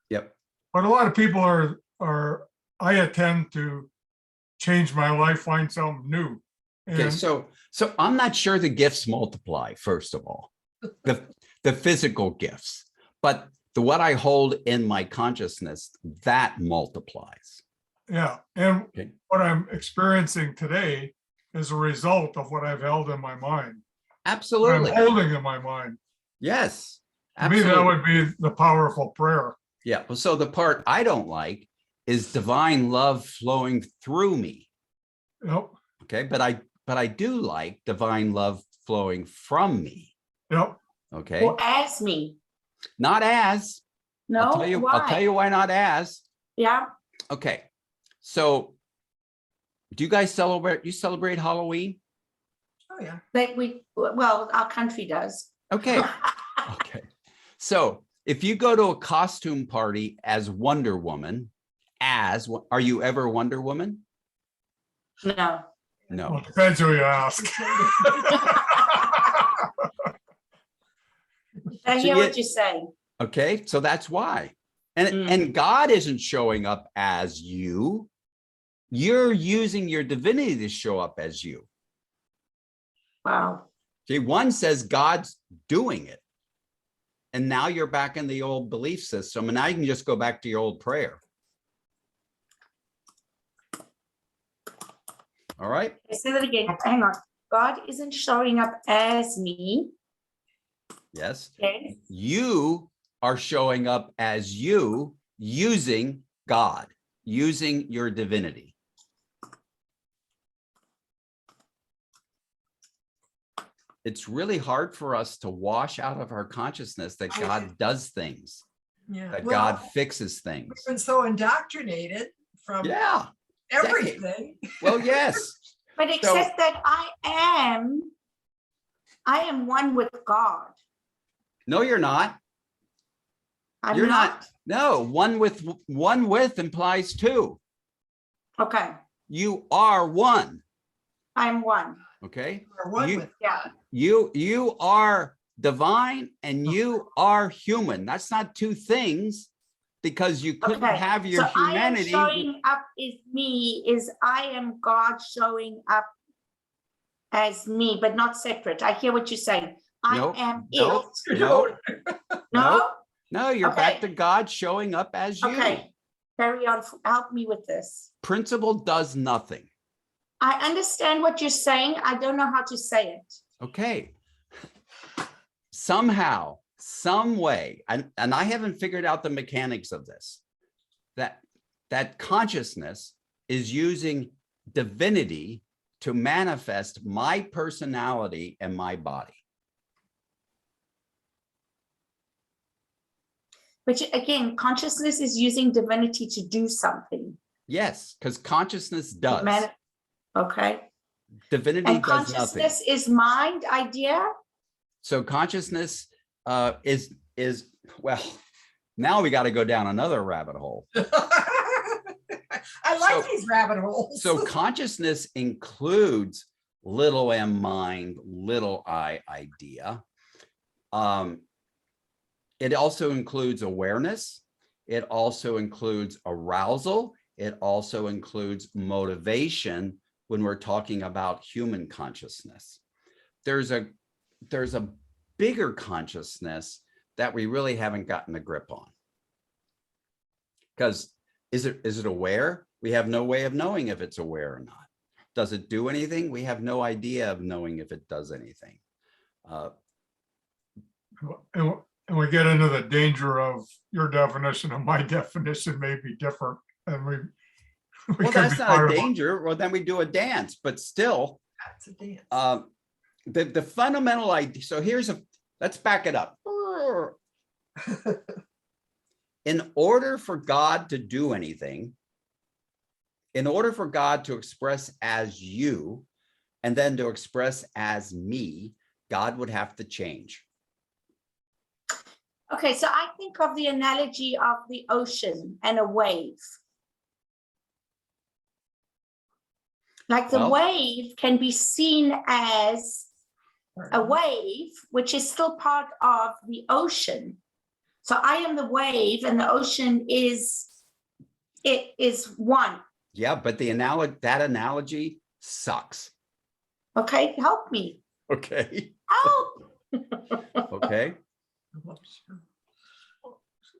Speaker 1: Yep.
Speaker 2: But a lot of people are, I attend to change my life, find something new.
Speaker 1: Okay.
Speaker 2: And
Speaker 1: So I'm not sure the gifts multiply, first of all, the physical gifts, but what I hold in my consciousness, that multiplies.
Speaker 2: yeah, and
Speaker 1: Okay.
Speaker 2: what I'm experiencing today is a result of what I've held in my mind. What I'm
Speaker 1: Absolutely.
Speaker 2: holding in my mind.
Speaker 1: Yes.
Speaker 2: To me, that
Speaker 1: Absolutely.
Speaker 2: would be the powerful prayer.
Speaker 1: Yeah. Well, so the part I don't like is divine love flowing through me.
Speaker 2: Yep,
Speaker 1: Okay. But I do like divine love flowing from me.
Speaker 2: yep,
Speaker 1: Okay.
Speaker 3: Or as me.
Speaker 1: Not as,
Speaker 3: No,
Speaker 1: I'll tell you
Speaker 3: why?
Speaker 1: why not as.
Speaker 3: Yeah,
Speaker 1: Okay. So do you guys celebrate Halloween?
Speaker 4: Oh, yeah.
Speaker 3: well, our country does.
Speaker 1: Okay. Okay. So if you go to a costume party as Wonder Woman, are you ever Wonder Woman?
Speaker 3: No.
Speaker 2: Well,
Speaker 1: No.
Speaker 2: it depends who you ask.
Speaker 3: I
Speaker 1: So
Speaker 3: hear
Speaker 1: you-
Speaker 3: what you're saying.
Speaker 1: Okay. So that's why. And,
Speaker 3: Mm.
Speaker 1: and God isn't showing up as you. You're using your divinity to show up as you.
Speaker 3: Wow.
Speaker 1: See, one says God's doing it. And now you're back in the old belief system. And now you can just go back to your old prayer. All right.
Speaker 3: Say that again. Hang on. God isn't showing up as me.
Speaker 1: Yes.
Speaker 3: Okay.
Speaker 1: You are showing up as you using God, using your divinity. It's really hard for us to wash out of our consciousness that God does things,
Speaker 4: Yeah.
Speaker 1: that
Speaker 4: Well,
Speaker 1: God fixes things.
Speaker 4: we've been so indoctrinated from
Speaker 1: Yeah.
Speaker 4: everything.
Speaker 1: Well, yes.
Speaker 3: But except that I am one with God.
Speaker 1: No, you're not.
Speaker 3: I'm
Speaker 1: You're
Speaker 3: not.
Speaker 1: No, one with implies two.
Speaker 3: Okay.
Speaker 1: You are one.
Speaker 3: I'm one.
Speaker 1: Okay.
Speaker 4: Or one
Speaker 1: You-
Speaker 4: with
Speaker 3: Yeah.
Speaker 4: God.
Speaker 1: You are divine and you are human. That's not two things, because you couldn't
Speaker 3: Okay.
Speaker 1: have your
Speaker 3: So I am
Speaker 1: humanity.
Speaker 3: showing up is me, is I am God showing up as me, but not separate. I hear what you're saying. I
Speaker 1: Nope,
Speaker 3: am
Speaker 1: nope,
Speaker 3: it.
Speaker 1: no,
Speaker 3: No?
Speaker 1: no, you're back
Speaker 3: Okay.
Speaker 1: to God showing up as you.
Speaker 3: Okay. Carry on. Help me with this.
Speaker 1: Principle does nothing.
Speaker 3: I understand what you're saying. I don't know how to say it.
Speaker 1: Okay. Somehow, some way, and I haven't figured out the mechanics of this, that consciousness is using divinity to manifest my personality and my body.
Speaker 3: But again, consciousness is using divinity to do something.
Speaker 1: Yes, because consciousness does.
Speaker 3: Okay.
Speaker 1: Divinity
Speaker 3: And
Speaker 1: does nothing.
Speaker 3: consciousness is mind idea.
Speaker 1: So consciousness is well, now we got to go down another rabbit hole.
Speaker 4: I like
Speaker 1: So-
Speaker 4: these rabbit holes.
Speaker 1: So consciousness includes little m mind, little I idea. It also includes awareness. It also includes arousal. It also includes motivation when we're talking about human consciousness. There's a bigger consciousness that we really haven't gotten a grip on. Because is it aware? We have no way of knowing if it's aware or not. Does it do anything? We have no idea of knowing if it does anything.
Speaker 2: And we get into the danger of your definition and my definition may be different. And we
Speaker 1: Well,
Speaker 2: could
Speaker 1: that's
Speaker 2: be
Speaker 1: not
Speaker 2: part
Speaker 1: a
Speaker 2: of
Speaker 1: danger. Well, then we do a dance, but still,
Speaker 4: That's a dance.
Speaker 1: the fundamental idea. So let's back it up. In order for God to do anything, in order for God to express as you, and then to express as me, God would have to change.
Speaker 3: Okay, so I think of the analogy of the ocean and a wave. Like the
Speaker 1: Well-
Speaker 3: wave can be seen as a wave, which is still part of the ocean. So I am the wave and the ocean is one.
Speaker 1: Yeah, but that analogy sucks.
Speaker 3: Okay, help me.
Speaker 1: Okay.
Speaker 3: Help.
Speaker 1: Okay.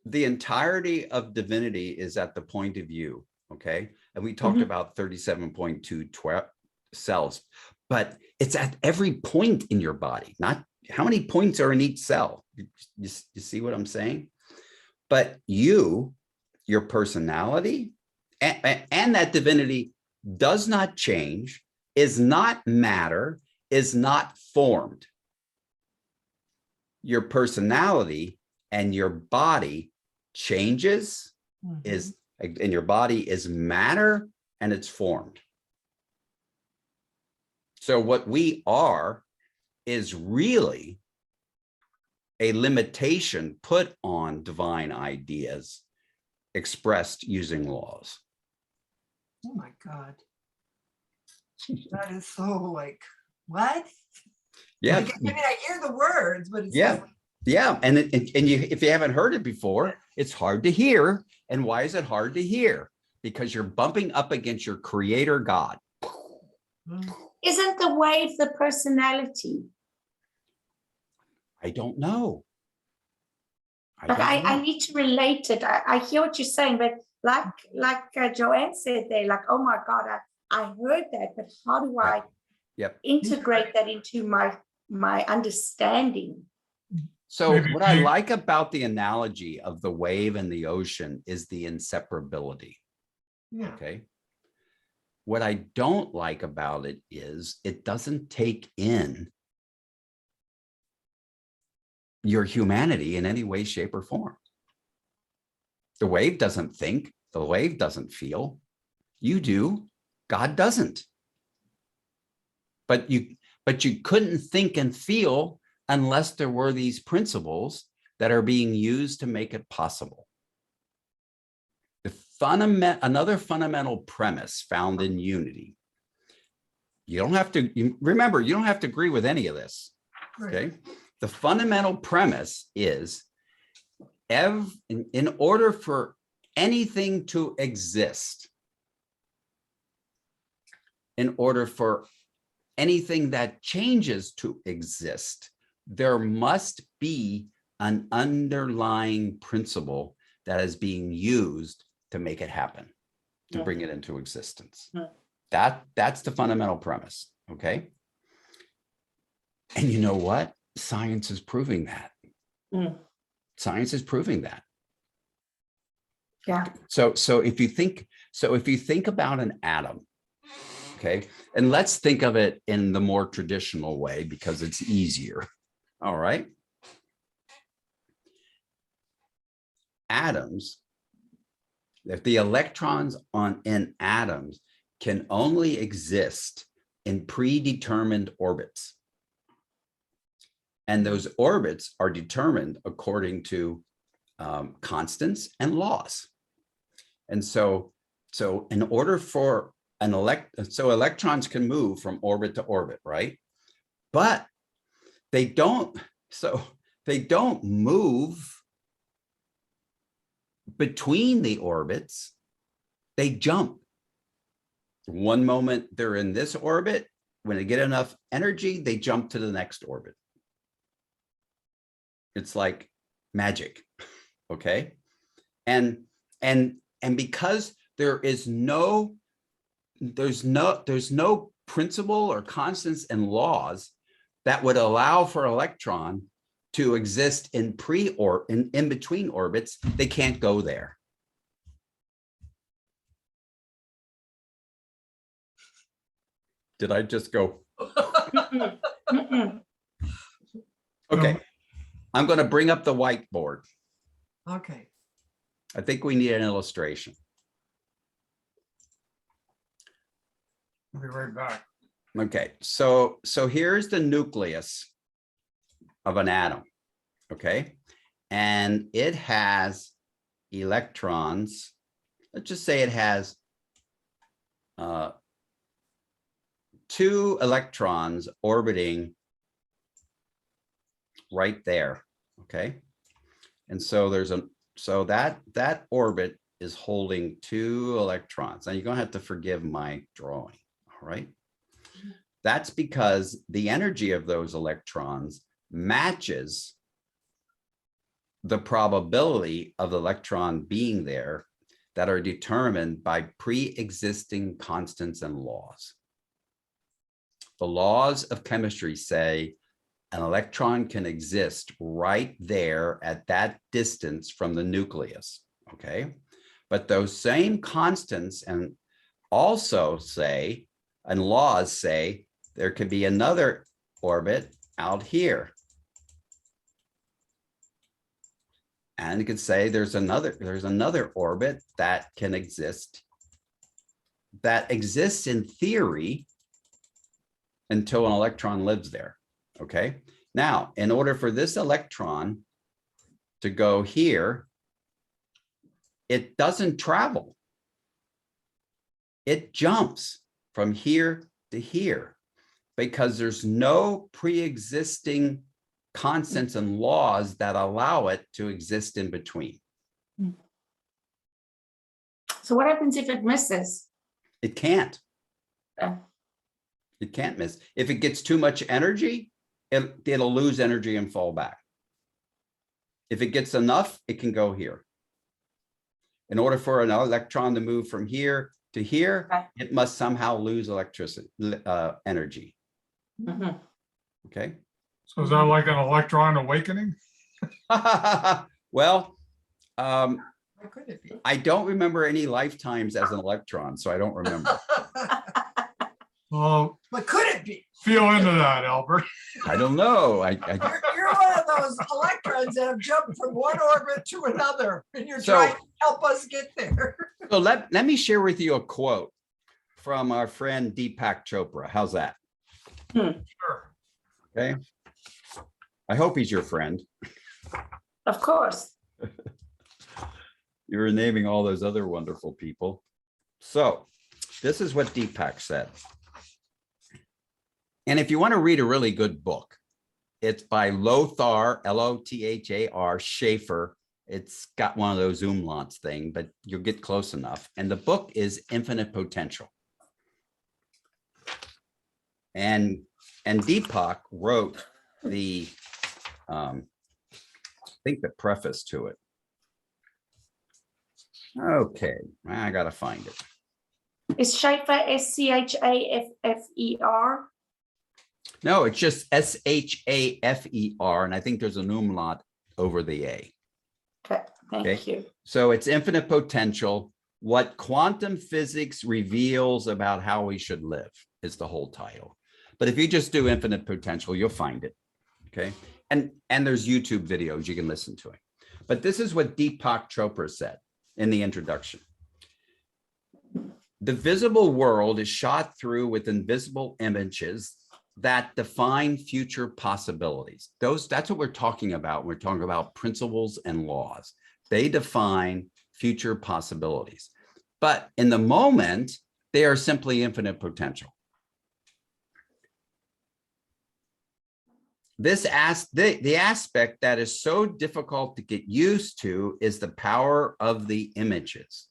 Speaker 1: The entirety of divinity is at the point of view. Okay. And we talked
Speaker 3: Mhm.
Speaker 1: about 37.2 cells, but it's at every point in your body, not how many points are in each cell. You see what I'm saying? But your personality and that divinity does not change, is not matter, is not formed. Your personality and your body changes
Speaker 4: Mhm.
Speaker 1: is in your body is matter and it's formed. So what we are is really a limitation put on divine ideas expressed using laws.
Speaker 4: Oh my God. That is so like, what?
Speaker 1: Yeah.
Speaker 4: Like, I mean, I hear the words, but it's
Speaker 1: Yeah.
Speaker 4: just,
Speaker 1: Yeah. And if you haven't heard it before, it's hard to hear. And why is it hard to hear? Because you're bumping up against your creator God.
Speaker 4: mm,
Speaker 3: Isn't the wave the personality?
Speaker 1: I don't know.
Speaker 3: Like
Speaker 1: don't
Speaker 3: I
Speaker 1: know.
Speaker 3: need to relate it. I hear what you're saying, but like Joanne said there, like, oh my God, I heard that, but how do I
Speaker 1: Yep.
Speaker 3: integrate that into my understanding?
Speaker 1: So
Speaker 2: Maybe
Speaker 1: what I
Speaker 2: being-
Speaker 1: like about the analogy of the wave and the ocean is the inseparability.
Speaker 4: yeah.
Speaker 1: Okay. What I don't like about it is it doesn't take in your humanity in any way, shape, or form. The wave doesn't think, the wave doesn't feel. You do, God doesn't. But you couldn't think and feel unless there were these principles that are being used to make it possible. Another fundamental premise found in unity. You don't have to, remember, you don't have to agree with any of this.
Speaker 4: Right.
Speaker 1: Okay. The fundamental premise is in order for anything to exist, in order for anything that changes to exist, there must be an underlying principle that is being used to make it happen, to bring it into existence. That's the fundamental premise. Okay. And you know what? Science is proving that. Science is proving that.
Speaker 3: Yeah.
Speaker 1: So if you think about an atom, okay, and let's think of it in the more traditional way because it's easier. All right. Atoms, if the electrons in atoms can only exist in predetermined orbits. And those orbits are determined according to constants and laws. And so in order for electrons can move from orbit to orbit, right? But they don't move between the orbits, they jump. One moment they're in this orbit, when they get enough energy, they jump to the next orbit. It's like magic, okay? And because there's no principle or constants and laws that would allow for electron to exist in between orbits, they can't go there. Did I just go? Okay. I'm going to bring up the whiteboard.
Speaker 4: Okay.
Speaker 1: I think we need an illustration.
Speaker 2: I'll be right back.
Speaker 1: Okay, so here's the nucleus of an atom, okay? And it has electrons. Let's just say it has 2 electrons orbiting right there, okay? And so that orbit is holding 2 electrons. Now you're gonna have to forgive my drawing, all right? That's because the energy of those electrons matches the probability of the electron being there that are determined by pre-existing constants and laws. The laws of chemistry say an electron can exist right there at that distance from the nucleus, okay? But those same constants and also say, and laws say, there could be another orbit out here. And you could say there's another orbit that can exist, that exists in theory until an electron lives there. Okay. Now, in order for this electron to go here, it doesn't travel. It jumps from here to here because there's no pre-existing constants and laws that allow it to exist in between.
Speaker 3: So what happens if it misses?
Speaker 1: It can't.
Speaker 3: Uh,
Speaker 1: It can't miss. If it gets too much energy, it'll lose energy and fall back. If it gets enough, it can go here. In order for an electron to move from here to here,
Speaker 3: Okay.
Speaker 1: it must somehow lose electricity, energy.
Speaker 3: mhm.
Speaker 1: Okay.
Speaker 2: So is that like an electron awakening?
Speaker 1: Well,
Speaker 4: What could it be?
Speaker 1: I don't remember any lifetimes as an electron, so I don't remember.
Speaker 2: Well,
Speaker 4: What could it be?
Speaker 2: feel into that, Albert.
Speaker 1: I don't know.
Speaker 4: You're one of those electrons that have jumped from one orbit to another, and you're
Speaker 1: So-
Speaker 4: trying to help us get there.
Speaker 1: So let me share with you a quote from our friend Deepak Chopra. How's that?
Speaker 2: Sure.
Speaker 1: Okay. I hope he's your friend.
Speaker 3: Of course.
Speaker 1: You were naming all those other wonderful people. So this is what Deepak said. And if you want to read a really good book, it's by Lothar, L-O-T-H-A-R, Schaefer. It's got one of those umlauts thing, but you'll get close enough. And the book is Infinite Potential. And Deepak wrote the, I think the preface to it. Okay, I gotta find it.
Speaker 3: Is Schaefer S-C-H-A-F-F-E-R?
Speaker 1: No, it's just S-H-A-F-E-R, and I think there's an umlaut over the A.
Speaker 3: Okay, thank
Speaker 1: Okay.
Speaker 3: you.
Speaker 1: So it's Infinite Potential, what quantum physics reveals about how we should live is the whole title. But if you just do Infinite Potential, you'll find it. Okay. And there's YouTube videos, you can listen to it. But this is what Deepak Chopra said in the introduction. The visible world is shot through with invisible images that define future possibilities. That's what we're talking about. We're talking about principles and laws. They define future possibilities. But in the moment, they are simply infinite potential. The aspect that is so difficult to get used to is the power of the images.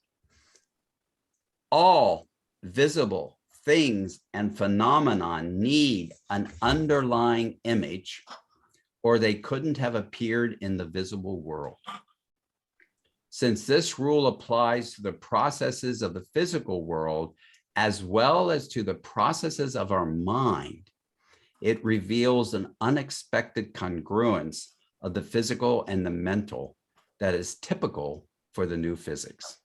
Speaker 1: All visible things and phenomenon need an underlying image, or they couldn't have appeared in the visible world. Since this rule applies to the processes of the physical world, as well as to the processes of our mind, it reveals an unexpected congruence of the physical and the mental that is typical for the new physics.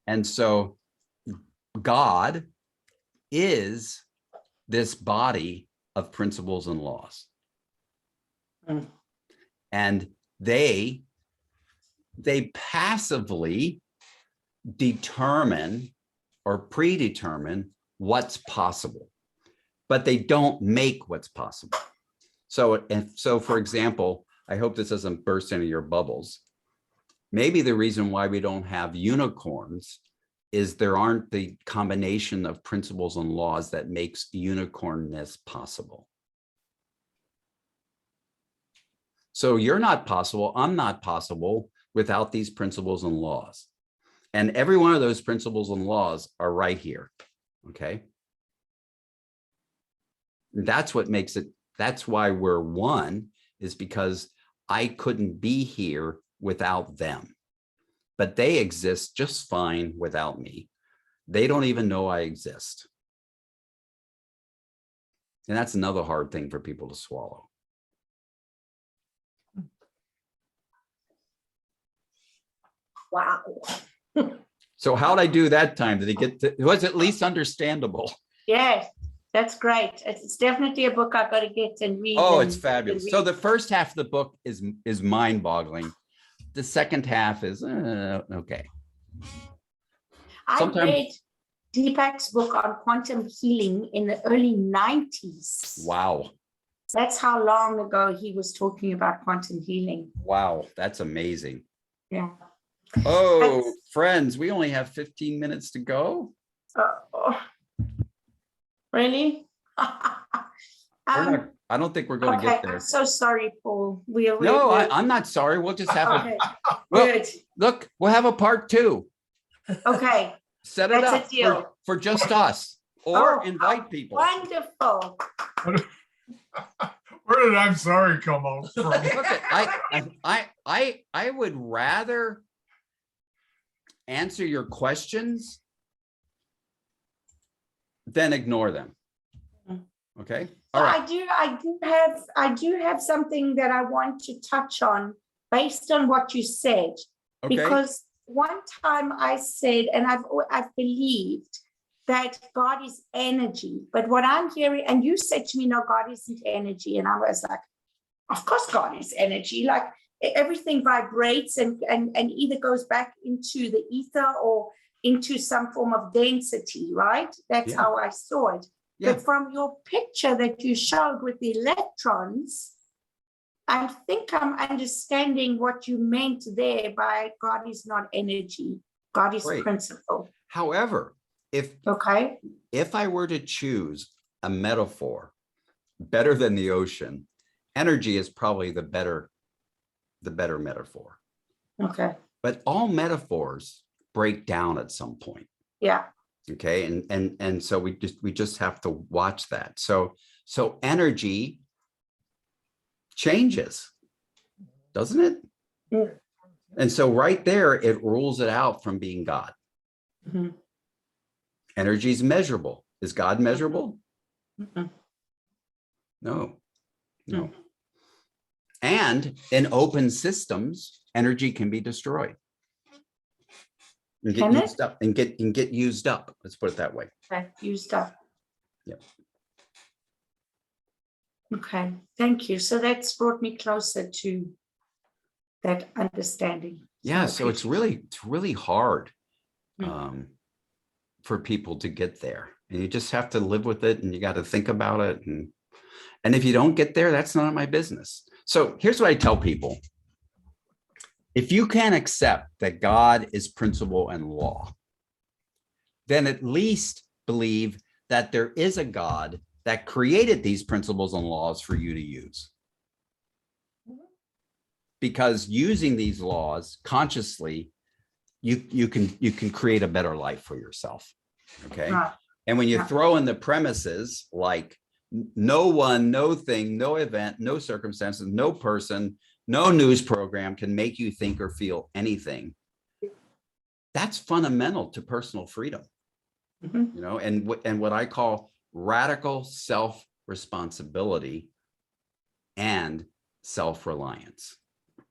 Speaker 1: And so God is this body of principles and laws.
Speaker 3: Mm.
Speaker 1: And they passively determine or predetermine what's possible, but they don't make what's possible. So for example, I hope this doesn't burst into your bubbles. Maybe the reason why we don't have unicorns is there aren't the combination of principles and laws that makes unicornness possible. So you're not possible, I'm not possible without these principles and laws. And every one of those principles and laws are right here, okay? That's what makes it, that's why we're one, is because I couldn't be here without them. But they exist just fine without me. They don't even know I exist. And that's another hard thing for people to swallow.
Speaker 3: Wow.
Speaker 1: So how'd I do that time? Did it get to, it was at least understandable?
Speaker 3: Yes, That's great. It's definitely a book I've got to get and read.
Speaker 1: Oh,
Speaker 3: and-
Speaker 1: it's fabulous.
Speaker 3: and
Speaker 1: So
Speaker 3: read.
Speaker 1: the first half of the book is mind-boggling. The second half is okay.
Speaker 3: I
Speaker 1: Sometimes-
Speaker 3: read Deepak's book on quantum healing in the early 90s.
Speaker 1: Wow.
Speaker 3: That's how long ago he was talking about quantum healing.
Speaker 1: Wow, that's amazing.
Speaker 3: Yeah.
Speaker 1: Oh,
Speaker 3: That's-
Speaker 1: friends, we only have 15 minutes to go.
Speaker 3: Oh, really?
Speaker 1: I don't think we're going to
Speaker 3: Okay,
Speaker 1: get there.
Speaker 3: I'm so sorry, Paul.
Speaker 1: No, I'm not sorry. We'll just have
Speaker 3: okay.
Speaker 1: Well,
Speaker 3: Good.
Speaker 1: look, we'll have a part 2.
Speaker 3: Okay.
Speaker 1: Set it
Speaker 3: That's a
Speaker 1: up
Speaker 3: deal.
Speaker 1: for just us, or
Speaker 3: Oh,
Speaker 1: invite people.
Speaker 3: Wonderful.
Speaker 2: Where did I'm sorry come out from?
Speaker 1: Look, I would rather answer your questions than ignore them. Okay. All right.
Speaker 3: I do have something that I want to touch on based on what you said.
Speaker 1: Okay.
Speaker 3: Because one time I said, and I've believed that God is energy, but what I'm hearing, and you said to me, no, God isn't energy. And I was like, of course God is energy. Like everything vibrates and either goes back into the ether or into some form of density, right? That's
Speaker 1: Yeah.
Speaker 3: how I saw it.
Speaker 1: Yeah.
Speaker 3: But from your picture that you showed with the electrons, I think I'm understanding what you meant there by God is not energy. God is
Speaker 1: Great.
Speaker 3: principle.
Speaker 1: However,
Speaker 3: Okay.
Speaker 1: if I were to choose a metaphor better than the ocean, energy is probably the better metaphor.
Speaker 3: Okay.
Speaker 1: But all metaphors break down at some point.
Speaker 3: Yeah.
Speaker 1: Okay. And so we just have to watch that. So energy changes, doesn't it?
Speaker 3: Yeah.
Speaker 1: And so right there, it rules it out from being God.
Speaker 3: Mhm.
Speaker 1: Energy is measurable. Is God measurable?
Speaker 3: Mhm.
Speaker 1: No. And in open systems, energy can be destroyed. And get
Speaker 3: Can it?
Speaker 1: used up and get used up. Let's put it that way.
Speaker 3: Okay. Used up.
Speaker 1: Yep.
Speaker 3: Okay. Thank you. So that's brought me closer to that understanding.
Speaker 1: Yeah.
Speaker 3: I
Speaker 1: So it's
Speaker 3: appreciate
Speaker 1: really hard
Speaker 3: Mm.
Speaker 1: for people to get there. And you just have to live with it and you got to think about it. And if you don't get there, that's none of my business. So here's what I tell people. If you can't accept that God is principle and law, then at least believe that there is a God that created these principles and laws for you to use. Because using these laws consciously, you can create a better life for yourself. Okay.
Speaker 3: Right.
Speaker 1: And when you
Speaker 3: Yeah.
Speaker 1: throw in the premises like no one, no thing, no event, no circumstances, no person, no news program can make you think or feel anything, that's fundamental to personal freedom.
Speaker 3: Mhm.
Speaker 1: You know, and what I call radical self-responsibility and self-reliance.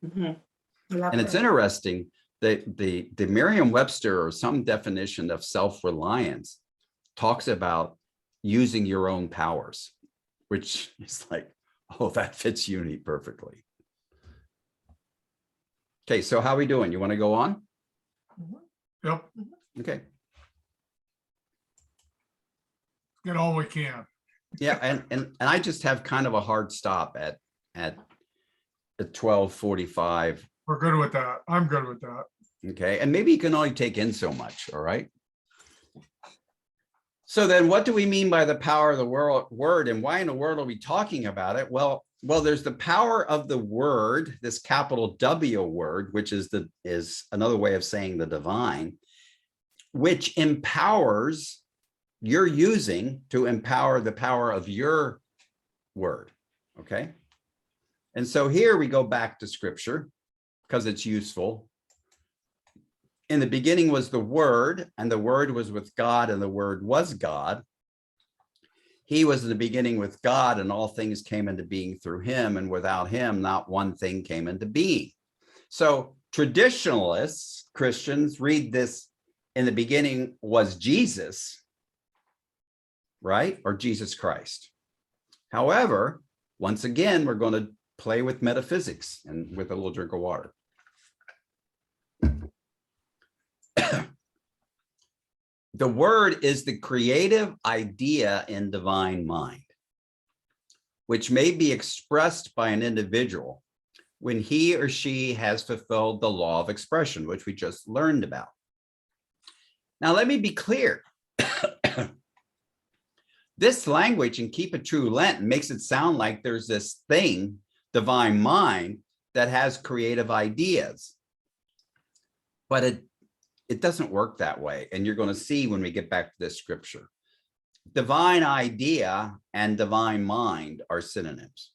Speaker 3: Mhm. Love
Speaker 1: And it's
Speaker 3: that.
Speaker 1: interesting that the Merriam-Webster or some definition of self-reliance talks about using your own powers, which is like, oh, that fits Unity perfectly. Okay, so how are we doing? You want to go on?
Speaker 2: Yep,
Speaker 1: Okay.
Speaker 2: get all we can.
Speaker 1: Yeah, and I just have kind of a hard stop at 12:45.
Speaker 2: We're good with that. I'm good with that.
Speaker 1: Okay, and maybe you can only take in so much, all right? So then what do we mean by the power of the word, and why in the world are we talking about it? Well, there's the power of the word, this capital W word, which is another way of saying the divine, which empowers, you're using to empower the power of your word, okay? And so here we go back to scripture because it's useful. In the beginning was the Word, and the Word was with God, and the Word was God. He was in the beginning with God, and all things came into being through him, and without him, not one thing came into being. So traditionalists, Christians, read this, in the beginning was Jesus, right? Or Jesus Christ. However, once again, we're going to play with metaphysics and with a little drink of water. The word is the creative idea in divine mind, which may be expressed by an individual when he or she has fulfilled the law of expression, which we just learned about. Now, let me be clear. This language in Keep It True Lent makes it sound like there's this thing, divine mind, that has creative ideas. But it doesn't work that way. And you're going to see when we get back to this scripture. Divine idea and divine mind are synonyms.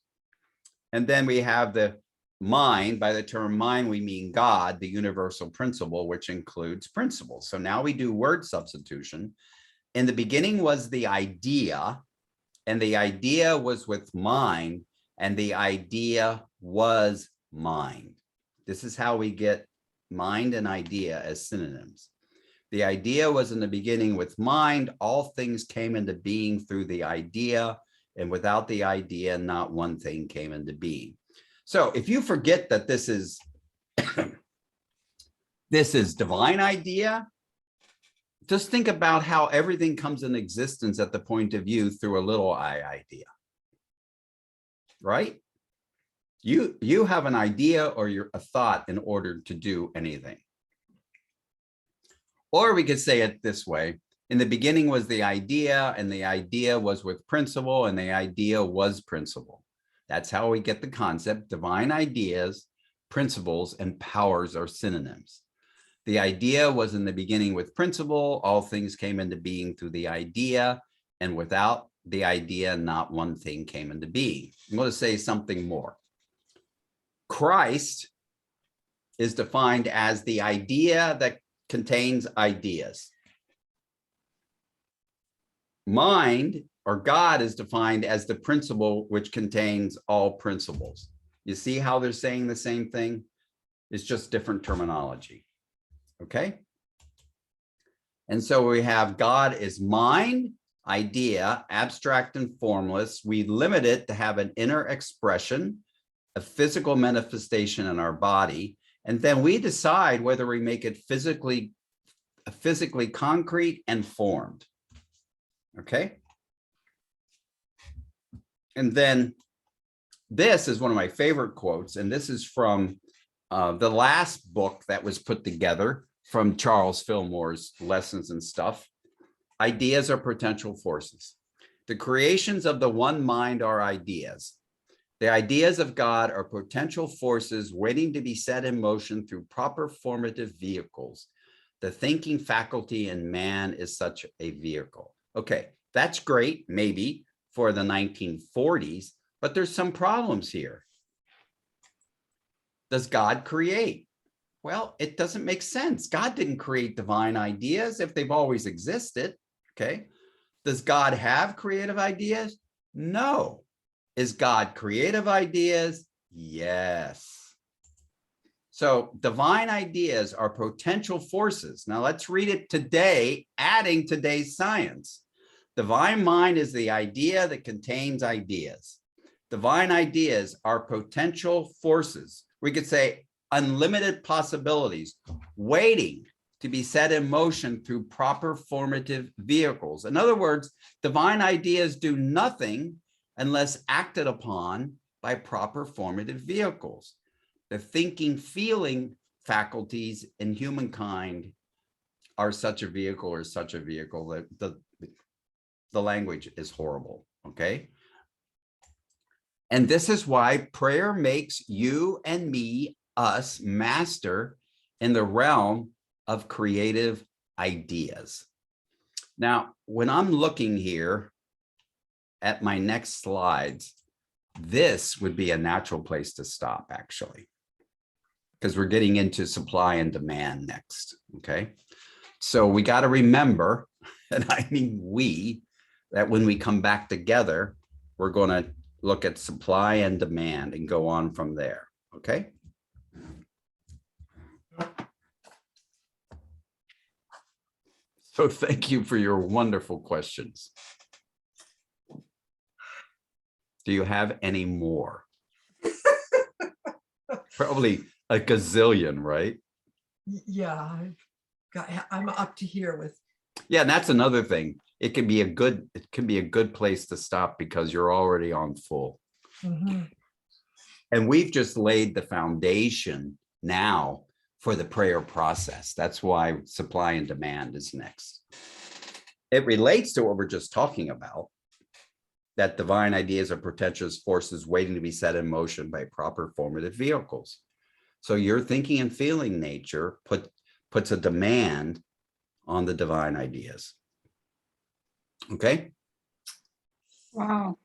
Speaker 1: And then we have the mind. By the term mind, we mean God, the universal principle, which includes principles. So now we do word substitution. In the beginning was the idea, and the idea was with mind, and the idea was mind. This is how we get mind and idea as synonyms. The idea was in the beginning with mind. All things came into being through the idea, and without the idea, not one thing came into being. So if you forget that this is this is divine idea, just think about how everything comes in existence at the point of view through a little I idea, right? You have an idea or you're a thought in order to do anything. Or we could say it this way. In the beginning was the idea, and the idea was with principle, and the idea was principle. That's how we get the concept. Divine ideas, principles, and powers are synonyms. The idea was in the beginning with principle. All things came into being through the idea, and without the idea, not one thing came into being. I'm going to say something more. Christ is defined as the idea that contains ideas. Mind, or God, is defined as the principle which contains all principles. You see how they're saying the same thing? It's just different terminology. Okay? And so we have God is mind, idea, abstract and formless. We limit it to have an inner expression, a physical manifestation in our body, and then we decide whether we make it physically concrete and formed. Okay. And then this is one of my favorite quotes, and this is from the last book that was put together from Charles Fillmore's Lessons and Stuff. Ideas are potential forces. The creations of the one mind are ideas. The ideas of God are potential forces waiting to be set in motion through proper formative vehicles. The thinking faculty in man is such a vehicle. Okay, that's great, maybe for the 1940s, but there's some problems here. Does God create? Well, it doesn't make sense. God didn't create divine ideas if they've always existed. Okay. Does God have creative ideas? No. Is God creative ideas? Yes. So divine ideas are potential forces. Now let's read it today, adding today's science. Divine mind is the idea that contains ideas. Divine ideas are potential forces. We could say unlimited possibilities waiting to be set in motion through proper formative vehicles. In other words, divine ideas do nothing unless acted upon by proper formative vehicles. The thinking, feeling faculties in humankind are such a vehicle or such a vehicle that the language is horrible, okay? And this is why prayer makes you and me, us, master in the realm of creative ideas. Now, when I'm looking here at my next slides, this would be a natural place to stop, actually, because we're getting into supply and demand next, okay? So we got to remember, and I mean we, that when we come back together, we're going to look at supply and demand and go on from there, okay? So thank you for your wonderful questions. Do you have any more? Probably a gazillion, right?
Speaker 4: Yeah, I'm up to here with.
Speaker 1: Yeah, and that's another thing. It can be a good place to stop because you're already on full.
Speaker 4: Mhm.
Speaker 1: And we've just laid the foundation now for the prayer process. That's why supply and demand is next. It relates to what we're just talking about, that divine ideas are potential forces waiting to be set in motion by proper formative vehicles. So your thinking and feeling nature puts a demand on the divine ideas. Okay?
Speaker 5: Wow,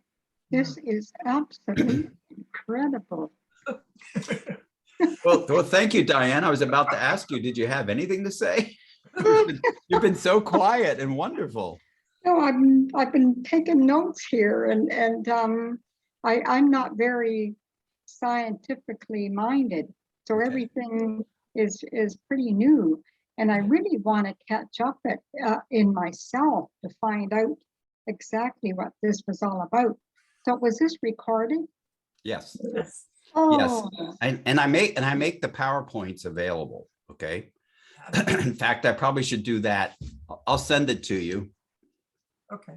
Speaker 5: this is absolutely incredible.
Speaker 1: Well, thank you, Diane. I was about to ask you, did you have anything to say? You've been so quiet and wonderful.
Speaker 5: No, I've been taking notes here, and I'm not very scientifically minded, so
Speaker 1: Okay.
Speaker 5: everything is pretty new, and I really want to catch up in myself to find out exactly what this was all about. So was this recorded?
Speaker 1: Yes.
Speaker 4: Yes.
Speaker 5: Oh,
Speaker 1: And I make the PowerPoints available. Okay. In fact, I probably should do that. I'll send it to you.
Speaker 4: Okay.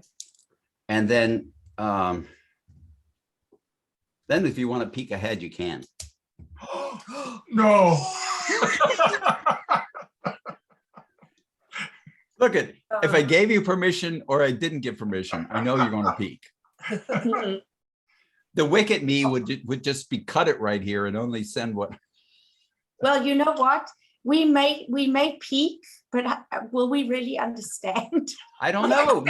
Speaker 1: And then if you want to peek ahead, you can.
Speaker 2: No.
Speaker 1: Look at, if I gave you permission or I didn't give permission, I know you're going to peek. The wicked me would just be cut it right here and only send what.
Speaker 3: Well, you know what? We may peak, but will we really understand?
Speaker 1: I don't know.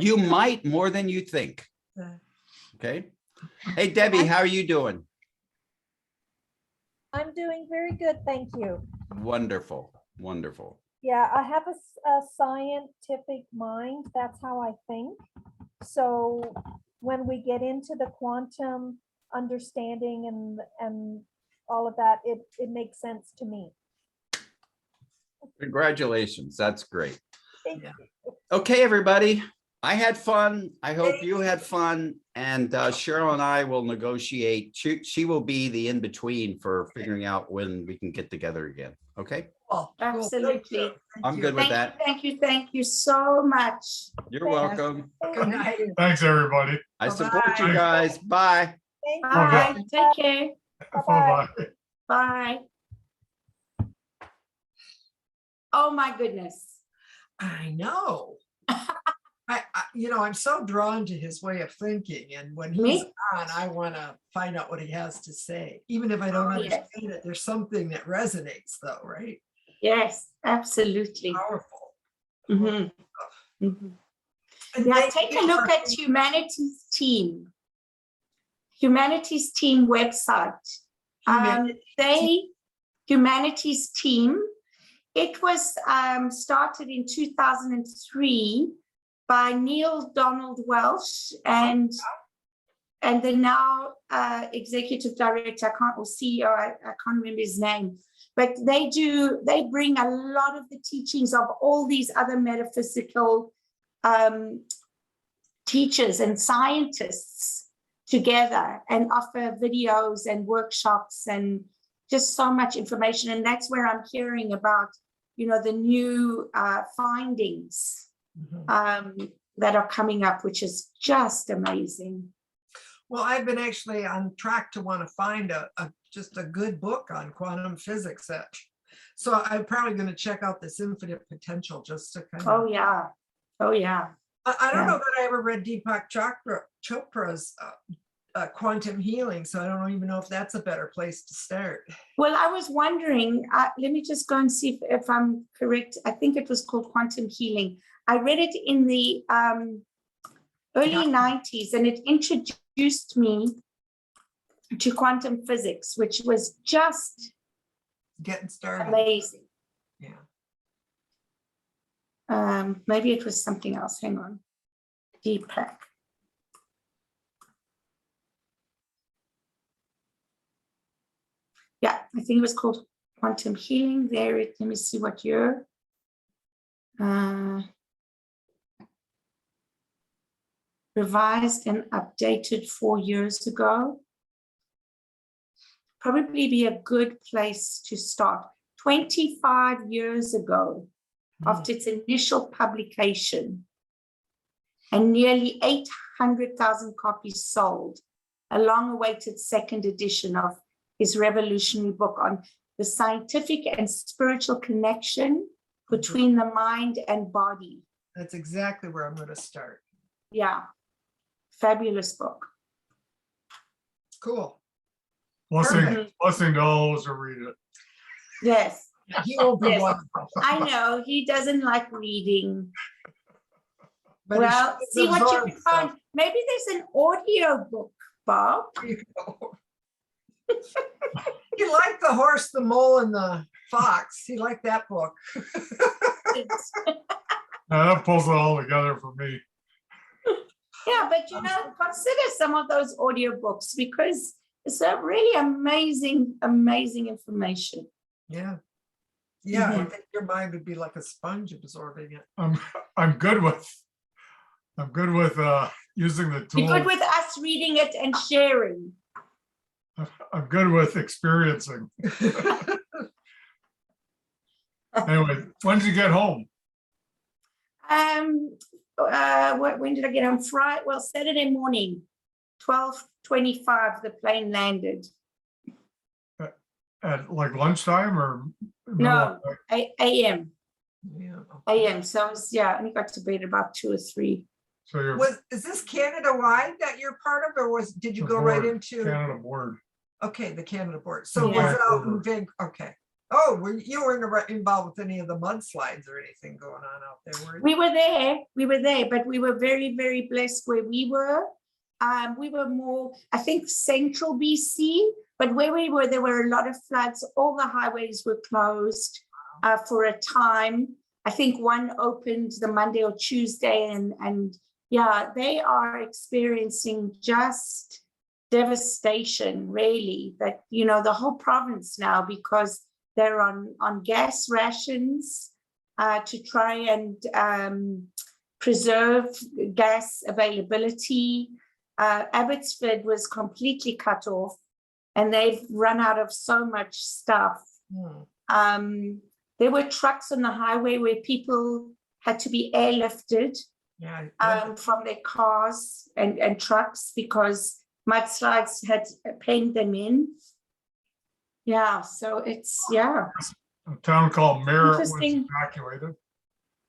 Speaker 1: You might more than you think. Okay. Hey, Debbie, how are you doing?
Speaker 6: I'm doing very good, thank you.
Speaker 1: Wonderful. Wonderful.
Speaker 6: Yeah, I have a scientific mind. That's how I think. So when we get into the quantum understanding and all of that, it makes sense to me.
Speaker 1: Congratulations. That's great.
Speaker 6: Thank
Speaker 4: Yeah.
Speaker 6: you.
Speaker 1: Okay, everybody. I had fun. I hope you had fun. And Cheryl and I will negotiate. She will be the in-between for figuring out when we can get together again. Okay.
Speaker 4: Cool.
Speaker 3: Absolutely.
Speaker 1: I'm good with that.
Speaker 3: Thank you so much.
Speaker 1: You're welcome.
Speaker 4: Good night.
Speaker 2: Thanks, everybody.
Speaker 1: I support you
Speaker 4: Bye-bye.
Speaker 1: guys. Bye.
Speaker 6: Thank you.
Speaker 3: Bye. Take care.
Speaker 2: Bye-bye.
Speaker 3: Bye. Oh my goodness.
Speaker 4: I know. I'm so drawn to his way of thinking, and when he's
Speaker 3: Me?
Speaker 4: on, I want to find out what he has to say. Even if I don't
Speaker 3: Oh, yes.
Speaker 4: understand it, there's something that resonates, though, right?
Speaker 3: Yes, absolutely.
Speaker 4: Powerful.
Speaker 3: Mhm. Mhm.
Speaker 4: And
Speaker 3: Yeah,
Speaker 4: thank
Speaker 3: take
Speaker 4: you
Speaker 3: a look
Speaker 4: for-
Speaker 3: at Humanities Team website. Humanities Team. It was started in 2003 by Neil Donald Welsh and the now executive director, or CEO, I can't remember his name, but they bring a lot of the teachings of all these other metaphysical teachers and scientists together and offer videos and workshops and just so much information. And that's where I'm hearing about, the new findings that are coming up, which is just amazing.
Speaker 4: Well, I've been actually on track to want to find just a good book on quantum physics. So I'm probably going to check out this Infinite Potential just to kind of.
Speaker 3: Oh yeah.
Speaker 4: I don't
Speaker 3: Yeah.
Speaker 4: know that I ever read Deepak Chopra's Quantum Healing, so I don't even know if that's a better place to start.
Speaker 3: Well, I was wondering, let me just go and see if I'm correct. I think it was called Quantum Healing. I read it in the early 90s, and it introduced me to quantum physics, which was just
Speaker 4: Getting started.
Speaker 3: amazing.
Speaker 4: Yeah.
Speaker 3: Maybe it was something else. Hang on. Deepak. Yeah, I think it was called Quantum Healing. Let me see what year. revised and updated 4 years ago. Probably be a good place to start. 25 years ago, after its initial publication, and nearly 800,000 copies sold, a long-awaited second edition of his revolutionary book on the scientific and spiritual connection between the mind and body.
Speaker 4: That's exactly where I'm going to start.
Speaker 3: Yeah, fabulous book.
Speaker 4: Cool.
Speaker 2: Blessing to all those who read it.
Speaker 3: Yes,
Speaker 4: He won't be
Speaker 3: Yes.
Speaker 4: one.
Speaker 3: I know, he doesn't like reading.
Speaker 4: But he
Speaker 3: Well,
Speaker 4: sure
Speaker 3: see what you
Speaker 4: absorbs
Speaker 3: can find. Maybe there's an audio book, Bob.
Speaker 4: stuff. He liked The Horse, the Mole, and the Fox. He liked that book.
Speaker 2: Now, that pulls it all together for me.
Speaker 3: Yeah, but you know, consider some of those audiobooks because it's a really amazing information.
Speaker 4: Yeah. Yeah, I
Speaker 3: Mhm.
Speaker 4: think your mind would be like a sponge absorbing it.
Speaker 2: I'm good with using the
Speaker 3: You're good
Speaker 2: tool.
Speaker 3: with us reading it and sharing.
Speaker 2: I'm good with experiencing. Anyway, when did you get home?
Speaker 3: When did I get home? Friday, well, Saturday morning, 12:25, the plane landed.
Speaker 2: At like lunchtime or?
Speaker 3: No, AM.
Speaker 4: Yeah.
Speaker 3: AM. So I was, yeah, I only got to bed about 2 or 3.
Speaker 2: So you're
Speaker 4: Is this Canada-wide that you're part of, or did you
Speaker 2: The
Speaker 4: go right
Speaker 2: board,
Speaker 4: into?
Speaker 2: Canada board.
Speaker 4: Okay, the Canada board. So
Speaker 3: Yeah.
Speaker 4: was it out in okay. Oh, you weren't involved with any of the mudslides or anything going on out there, were you?
Speaker 3: We were there, but we were very blessed where we were. We were more, I think, central BC, but where we were, there were a lot of floods. All the highways were closed for a time. I think one opened the Monday or Tuesday, and yeah, they are experiencing just devastation, really, that, you know, the whole province now, because they're on gas rations to try and preserve gas availability. Abbotsford was completely cut off, and they've run out of so much stuff. There were trucks on the highway where people had to be airlifted
Speaker 4: Yeah.
Speaker 3: from their cars and trucks because mudslides had penned them in. Yeah, so it's, yeah.
Speaker 2: A town called Merritt was
Speaker 3: Interesting.
Speaker 2: evacuated.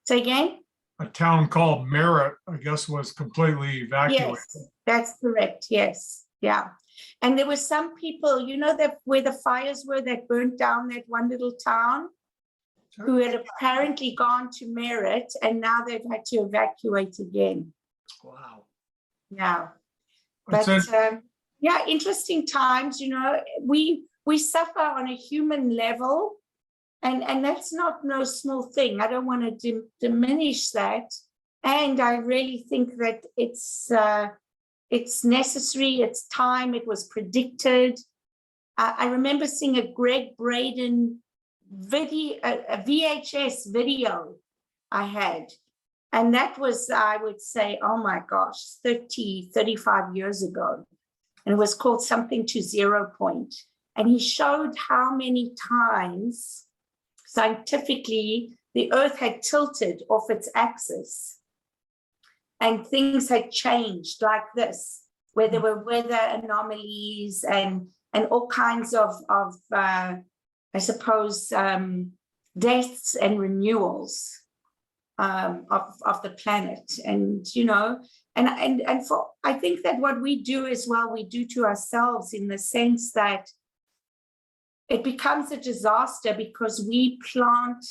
Speaker 3: Say again?
Speaker 2: A town called Merritt, I guess, was completely evacuated.
Speaker 3: Yes, that's correct. Yes, yeah. And there were some people, you know, that where the fires were that burnt down that one little town, who had apparently gone to Merritt, and now they've had to evacuate again.
Speaker 4: Wow.
Speaker 3: Yeah,
Speaker 2: It
Speaker 3: but
Speaker 2: said-
Speaker 3: yeah, interesting times. You know, we suffer on a human level, and that's not no small thing. I don't want to diminish that, and I really think that it's necessary. It's time. It was predicted. I remember seeing a Greg Braden video, a VHS video I had. And that was, I would say, oh my gosh, 35 years ago. And it was called Something to Zero Point. And he showed how many times scientifically the Earth had tilted off its axis. And things had changed like this, where there were weather anomalies and all kinds of I suppose, deaths and renewals of the planet. And, you know, and for, I think that what we do as well, we do to ourselves in the sense that it becomes a disaster because we plant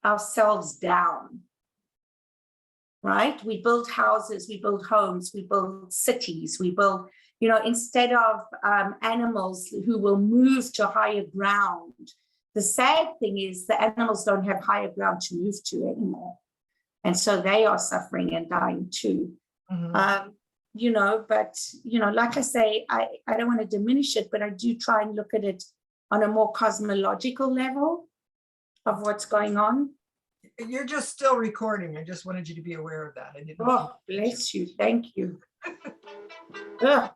Speaker 3: ourselves down, right? We build houses, we build homes, we build cities, we build, you know, instead of animals who will move to higher ground. The sad thing is the animals don't have higher ground to move to anymore. And so they are suffering and dying too. You know, but, you know, like I say, I don't want to diminish it, but I do try and look at it on a more cosmological level of what's going on.
Speaker 4: You're just still recording. I just wanted you to be aware of that. I didn't.
Speaker 3: Oh, bless you. Thank you. Ugh.